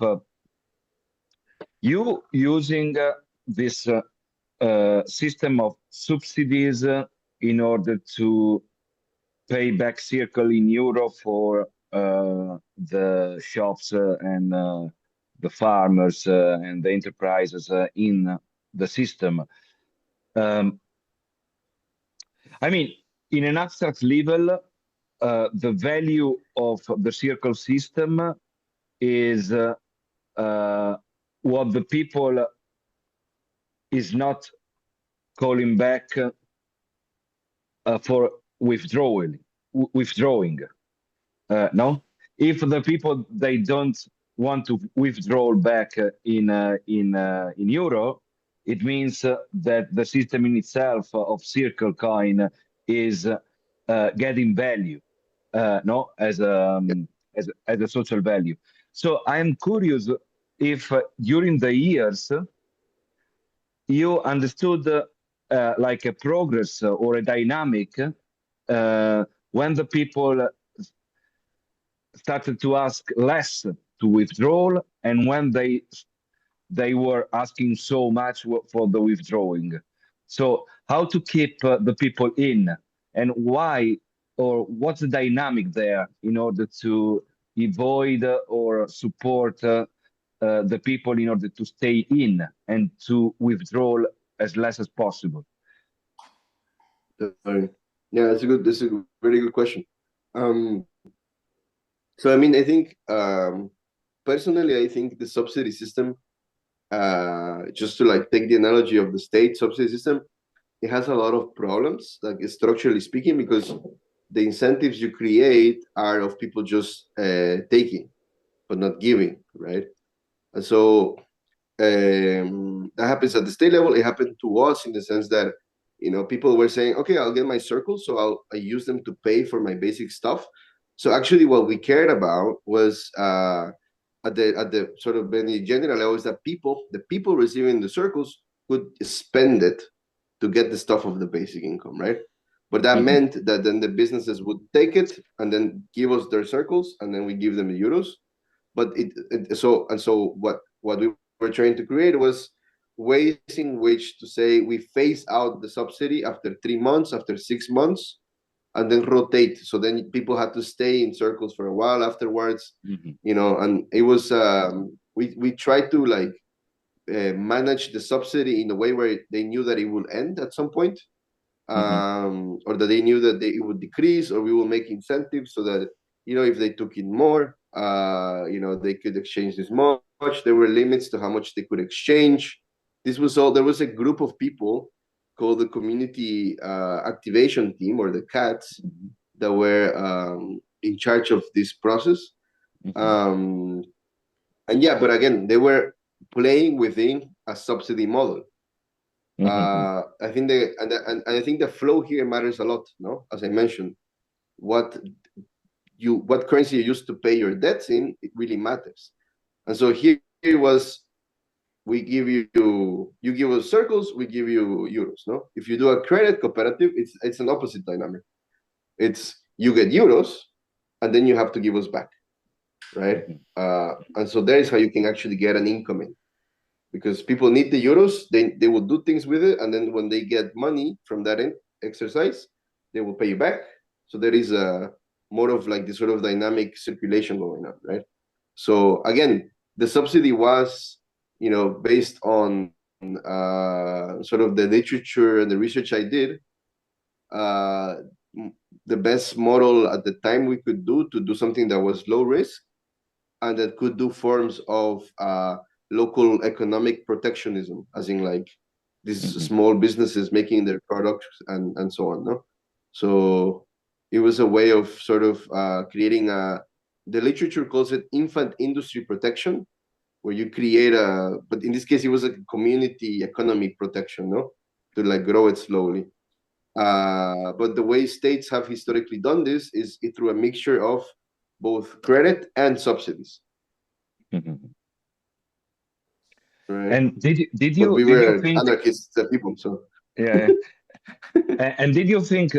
you using this system of subsidies in order to pay back circle in euro for the shops and the farmers and the enterprises in the system. I mean, in an abstract level, the value of the circle system is what the people is not calling back for withdrawing. No, if the people they don't want to withdraw back in euro, it means that the system in itself of circle coin is getting value, no, as a social value. So I'm curious if during the years you understood like a progress or a dynamic when the people started to ask less to withdraw and when they were asking so much for the withdrawing. So how to keep the people in, and why, or what's the dynamic there in order to avoid or support the people in order to stay in and to withdraw as less as possible? Yeah, that's a very good question. So I mean, I think personally, I think the subsidy system, just to like take the analogy of the state subsidy system, it has a lot of problems, like structurally speaking, because the incentives you create are of people just taking, but not giving, right? And so that happens at the state level. It happened to us in the sense that, you know, people were saying, okay, I'll get my circles, so I use them to pay for my basic stuff. So actually what we cared about was at the sort of very general level is that the people receiving the circles could spend it to get the stuff of the basic income, right? But that meant that then the businesses would take it and then give us their circles, and then we give them the euros. But so what we were trying to create was ways in which to say we phase out the subsidy after 3 months, after 6 months, and then rotate. So then people had to stay in circles for a while afterwards, you know. And it was we tried to like manage the subsidy in a way where they knew that it would end at some point, or that they knew that it would decrease, or we will make incentives so that, you know, if they took in more, you know, they could exchange this much. There were limits to how much they could exchange. This was all. There was a group of people called the community activation team, or the CATs, that were in charge of this process. And yeah, but again, they were playing within a subsidy model. I think I think the flow here matters a lot. No, as I mentioned, what currency you use to pay your debts in, it really matters. And so here was, we give you give us circles, we give you euros. No, if you do a credit cooperative, it's an opposite dynamic. It's you get euros, and then you have to give us back, right? And so there is how you can actually get an income in, because people need the euros, they will do things with it, and then when they get money from that exercise, they will pay you back. So there is a more of like this sort of dynamic circulation going on, right? So again, the subsidy was, you know, based on sort of the literature and the research I did, the best model at the time we could do to do something that was low risk and that could do forms of local economic protectionism, as in like these small businesses making their products and so on. No, so it was a way of sort of creating the literature calls it infant industry protection, where you create but in this case it was a community economy protection, no, to like grow it slowly. But the way states have historically done this is through a mixture of both credit and subsidies. Right. And did But you we did were you think anarchist people, so yeah. And did you think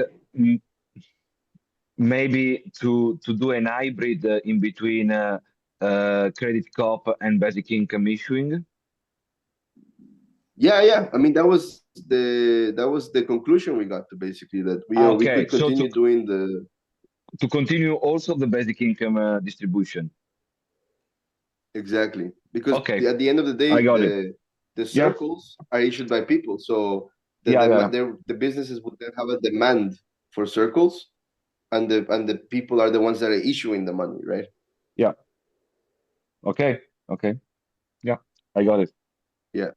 maybe to do an hybrid in between credit cop and basic income issuing? yeah. I mean, that was the conclusion we got to, basically, that we could continue doing to continue also the basic income distribution. Exactly, because at the end of the day, the circles are issued by people. So the businesses would then have a demand for circles, and the people are the ones that are issuing the money, right? Yeah. Okay. Yeah, I got it. Yeah.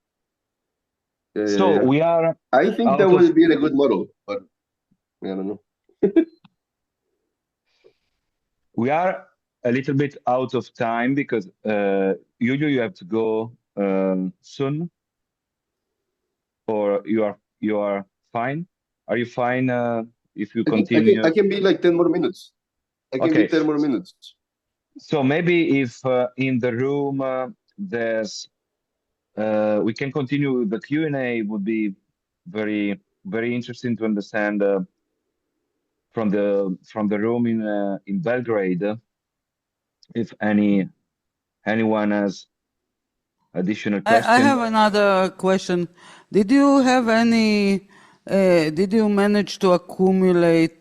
So we are I think that out of would be a good model, but I don't know. we are a little bit out of time because Julio, you have to go soon, or you are fine? Are you fine if you continue? I can be like 10 more minutes. I can be Okay. 10 more minutes. So maybe if in the room there's we can continue with the Q&A, would be very, very interesting to understand from the room in Belgrade if anyone has additional I question. have another question. Did you have any, did you manage to accumulate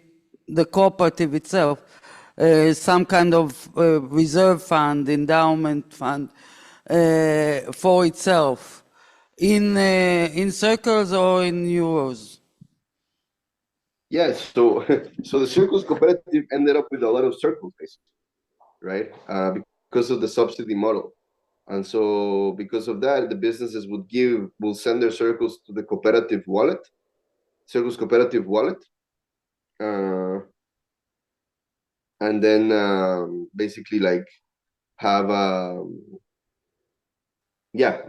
the cooperative itself, some kind of reserve fund, endowment fund for itself in circles or in euros? Yes, so so the circles cooperative ended up with a lot of circles, basically, right? Because of the subsidy model. And so because of that, the businesses will send their circles to the cooperative wallet, circles cooperative wallet. And then basically like have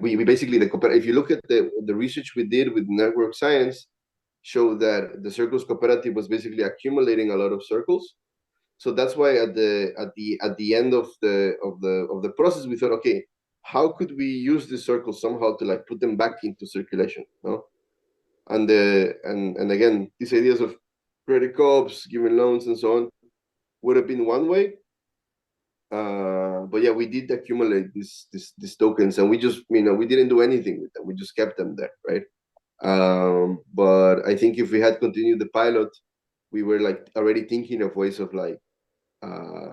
we basically if you look at the research we did with network science, showed that the circles cooperative was basically accumulating a lot of circles. So that's why at the end of the process, we thought, okay, how could we use these circles somehow to like put them back into circulation, no? And again, these ideas of credit co-ops, giving loans, and so on would have been one way. But yeah, we did accumulate these tokens, and we just we didn't do anything with them. We just kept them there, right? But I think if we had continued the pilot, we were like already thinking of ways of like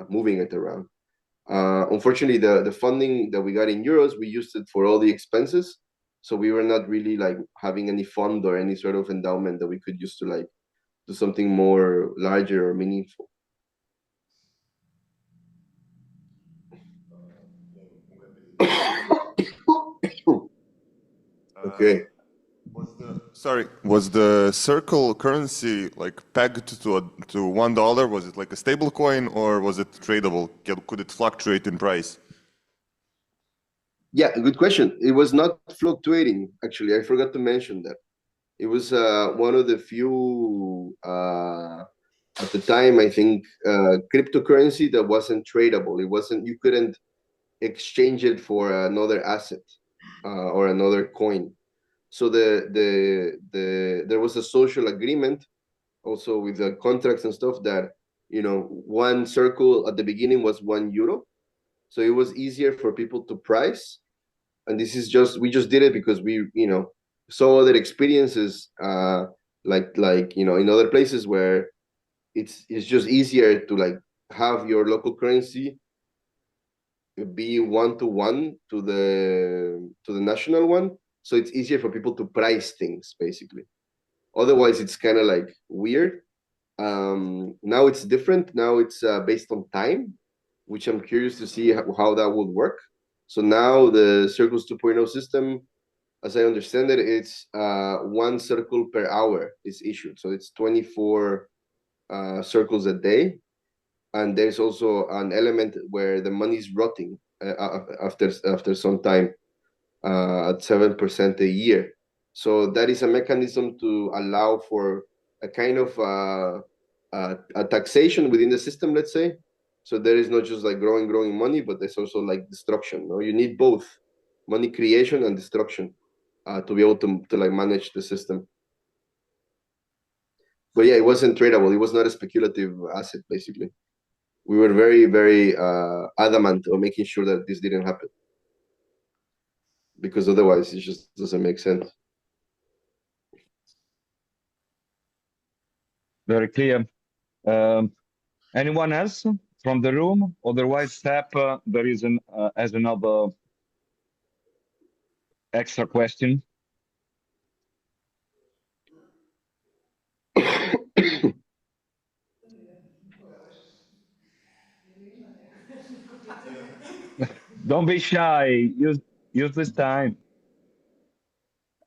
moving it around. Unfortunately, the funding that we got in euros, we used it for all the expenses, so we were not really like having any fund or any sort of endowment that we could use to like do something more larger or meaningful. Okay. Was the circle currency like pegged to $1? Was it like a stable coin, or was it tradable? Could it fluctuate in price? Yeah, good question. It was not fluctuating, actually. I forgot to mention that. It was one of the few at the time, I think, cryptocurrency that wasn't tradable. It wasn't, you couldn't exchange it for another asset or another coin. So there was a social agreement also with the contracts and stuff that one circle at the beginning was €1, so it was easier for people to price. And this is we just did it because we saw other experiences like in other places where it's just easier to like have your local currency be 1-to-1 to the national one, so it's easier for people to price things basically. Otherwise it's kind of like weird. Now it's different. Now it's based on time, which I'm curious to see how that would work. So now the Circles 2.0 system, as I understand it, it's 1 circle per hour is issued. So it's 24 circles a day. And there's also an element where the money is rotting after some time at 7% a year. So that is a mechanism to allow for a kind of a taxation within the system, let's say. So there is not just like growing money, but there's also like destruction. No? You need both money creation and destruction to be able to like manage the system. But yeah, it wasn't tradable. It was not a speculative asset, basically. We were very, very adamant on making sure that this didn't happen, because otherwise it just doesn't make sense. Very clear. Anyone else from the room? Otherwise, Sap, there is as another extra question. Don't be shy. Use this time.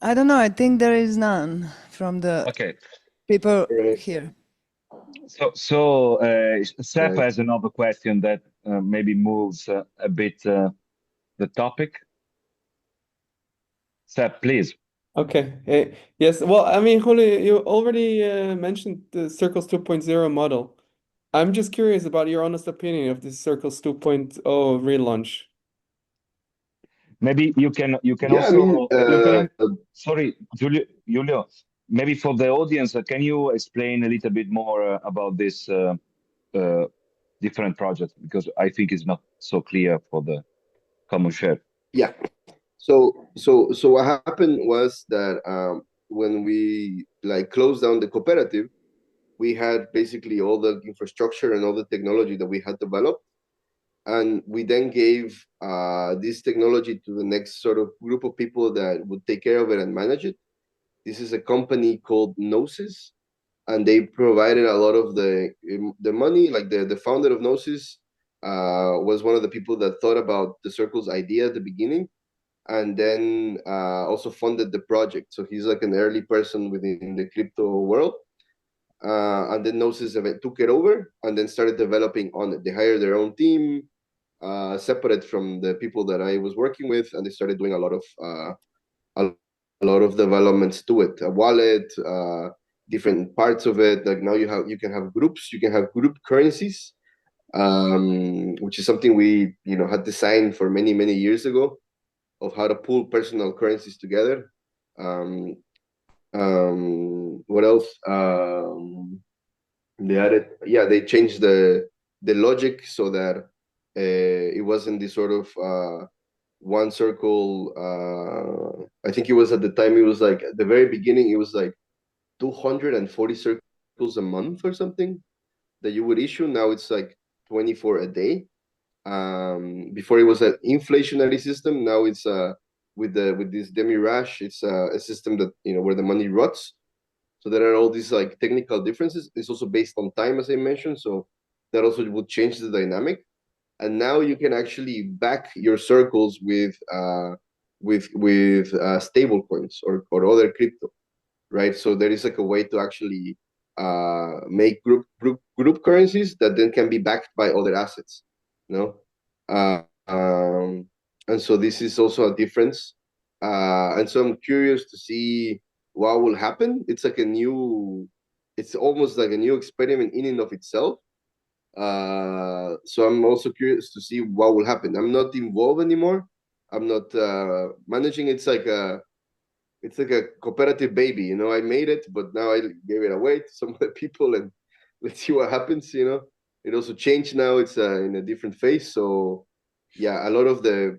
I don't know. I think there is none from the Okay. people Right. here. So Seth Right. has another question that maybe moves a bit the topic. Seth, please. Okay. Yes. Well, I mean, Julio, you already mentioned the Circles 2.0 model. I'm just curious about your honest opinion of this Circles 2.0 relaunch. Maybe you can Yeah, I mean, also sorry, Julio, maybe for the audience, can you explain a little bit more about this different project, because I think it's not so clear for the common share. yeah. So what happened was that when we like closed down the cooperative, we had basically all the infrastructure and all the technology that we had developed, and we then gave this technology to the next sort of group of people that would take care of it and manage it. This is a company called Gnosis, and they provided a lot of the money. Like the founder of Gnosis was one of the people that thought about the circle's idea at the beginning, and then also funded the project. So he's like an early person within the crypto world. And then Gnosis took it over and then started developing on it. They hired their own team, separate from the people that I was working with, and they started doing a lot of developments to it. A wallet, different parts of it. Like now you can have groups, you can have group currencies, which is something we had designed for many years ago, of how to pool personal currencies together. What else? They changed the logic so that it wasn't this sort of one circle. I think it was at the time, it was like at the very beginning, it was like 240 circles a month or something that you would issue. Now it's like 24 a day. Before it was an inflationary system. Now it's with this demurrage, it's a system that where the money rots. So there are all these like technical differences. It's also based on time, as I mentioned. So that also would change the dynamic. And now you can actually back your circles with stable coins or other crypto, right? So there is like a way to actually make group currencies that then can be backed by other assets, you know. And so this is also a difference. And so I'm curious to see what will happen. It's almost like a new experiment in and of itself. So I'm also curious to see what will happen. I'm not involved anymore. I'm not managing. It's like a cooperative baby, I made it, but now I gave it away to some other people, and let's see what happens. It also changed now. It's in a different phase. So yeah, a lot of the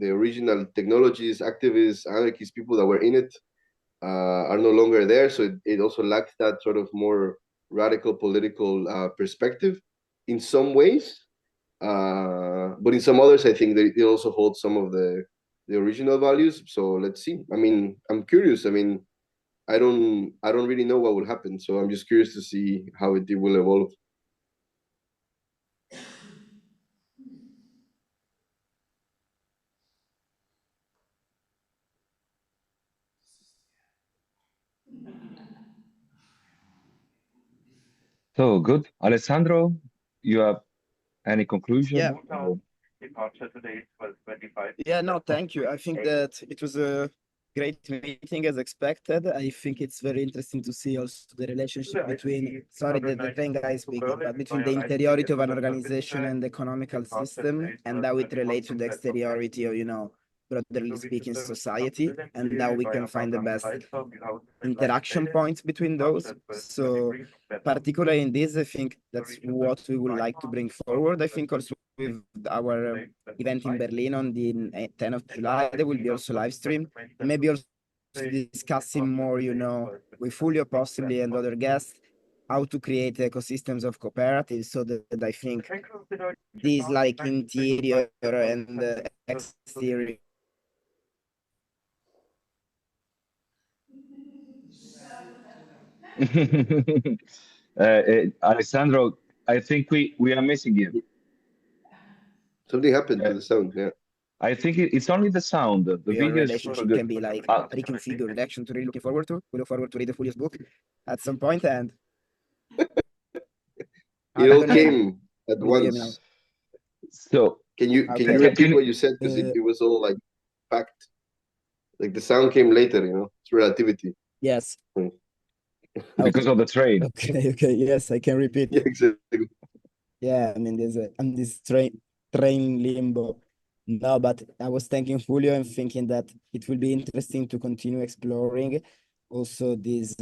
original technologies, activists, anarchists, people that were in it are no longer there. So it also lacks that sort of more radical political perspective in some ways. But in some others, I think that it also holds some of the original values. So let's see. I mean, I'm curious. I mean, I don't really know what will happen. So I'm just curious to see how it will evolve. So good. Alessandro, you have any conclusion? Yeah. Or- Yeah, no, thank you. I think that it was a great meeting as expected. I think it's very interesting to see also the relationship between, sorry, the thing guy is speaking, but between the interiority of an organization and the economical system, and how it relates to the exteriority of, broadly speaking, society, and how we can find the best interaction points between those. So particularly in this, I think that's what we would like to bring forward. I think also with our event in Berlin on the 10th of July, there will be also live stream, and maybe also discussing more, with Julio possibly and other guests, how to create ecosystems of cooperatives, so that I think these like interior and exterior Alessandro, I think we are missing you. Something happened to the sound. Yeah. I think it's only the sound. The Your video is super relationship good. can be like reconfigured. Action to really looking forward to. We look forward to read Julio's book at some point, and It all came at Will you hear me now? once. So Can you Okay. repeat what you said? Because it was all like packed. Like the sound came later, you know. It's relativity. Yes. because of the train. Okay. Yes, I can repeat. Yeah, exactly. Yeah, I mean, I'm this train limbo. No, but I was thanking Julio and thinking that it will be interesting to continue exploring also these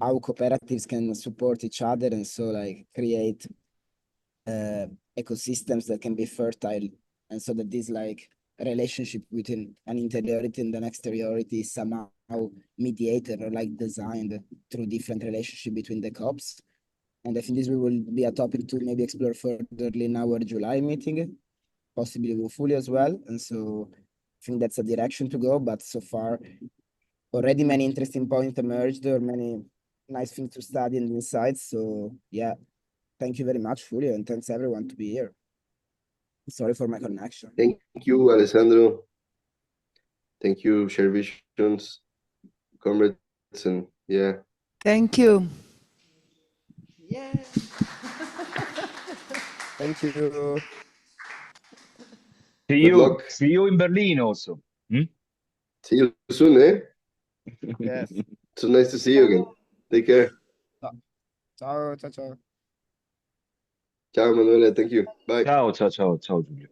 how cooperatives can support each other and so like create ecosystems that can be fertile, and so that this like relationship between an interiority and an exteriority is somehow mediated or like designed through different relationship between the COPs. And I think this will be a topic to maybe explore further in our July meeting, possibly with Fully as well. And so I think that's a direction to go. But so far, already many interesting points emerged or many nice things to study and insights. So yeah, thank you very much, Fully, and thanks everyone to be here. Sorry for my connection. Thank you, Alessandro. Thank you, Share Visions, comrades, and yeah. Thank you. Yeah. Thank you. Good luck. See you in Berlin also. See you soon, eh? Yes. So nice to see you again. Take care. Ciao. Ciao, Emanuele. Thank you. Bye. Ciao, Giulio.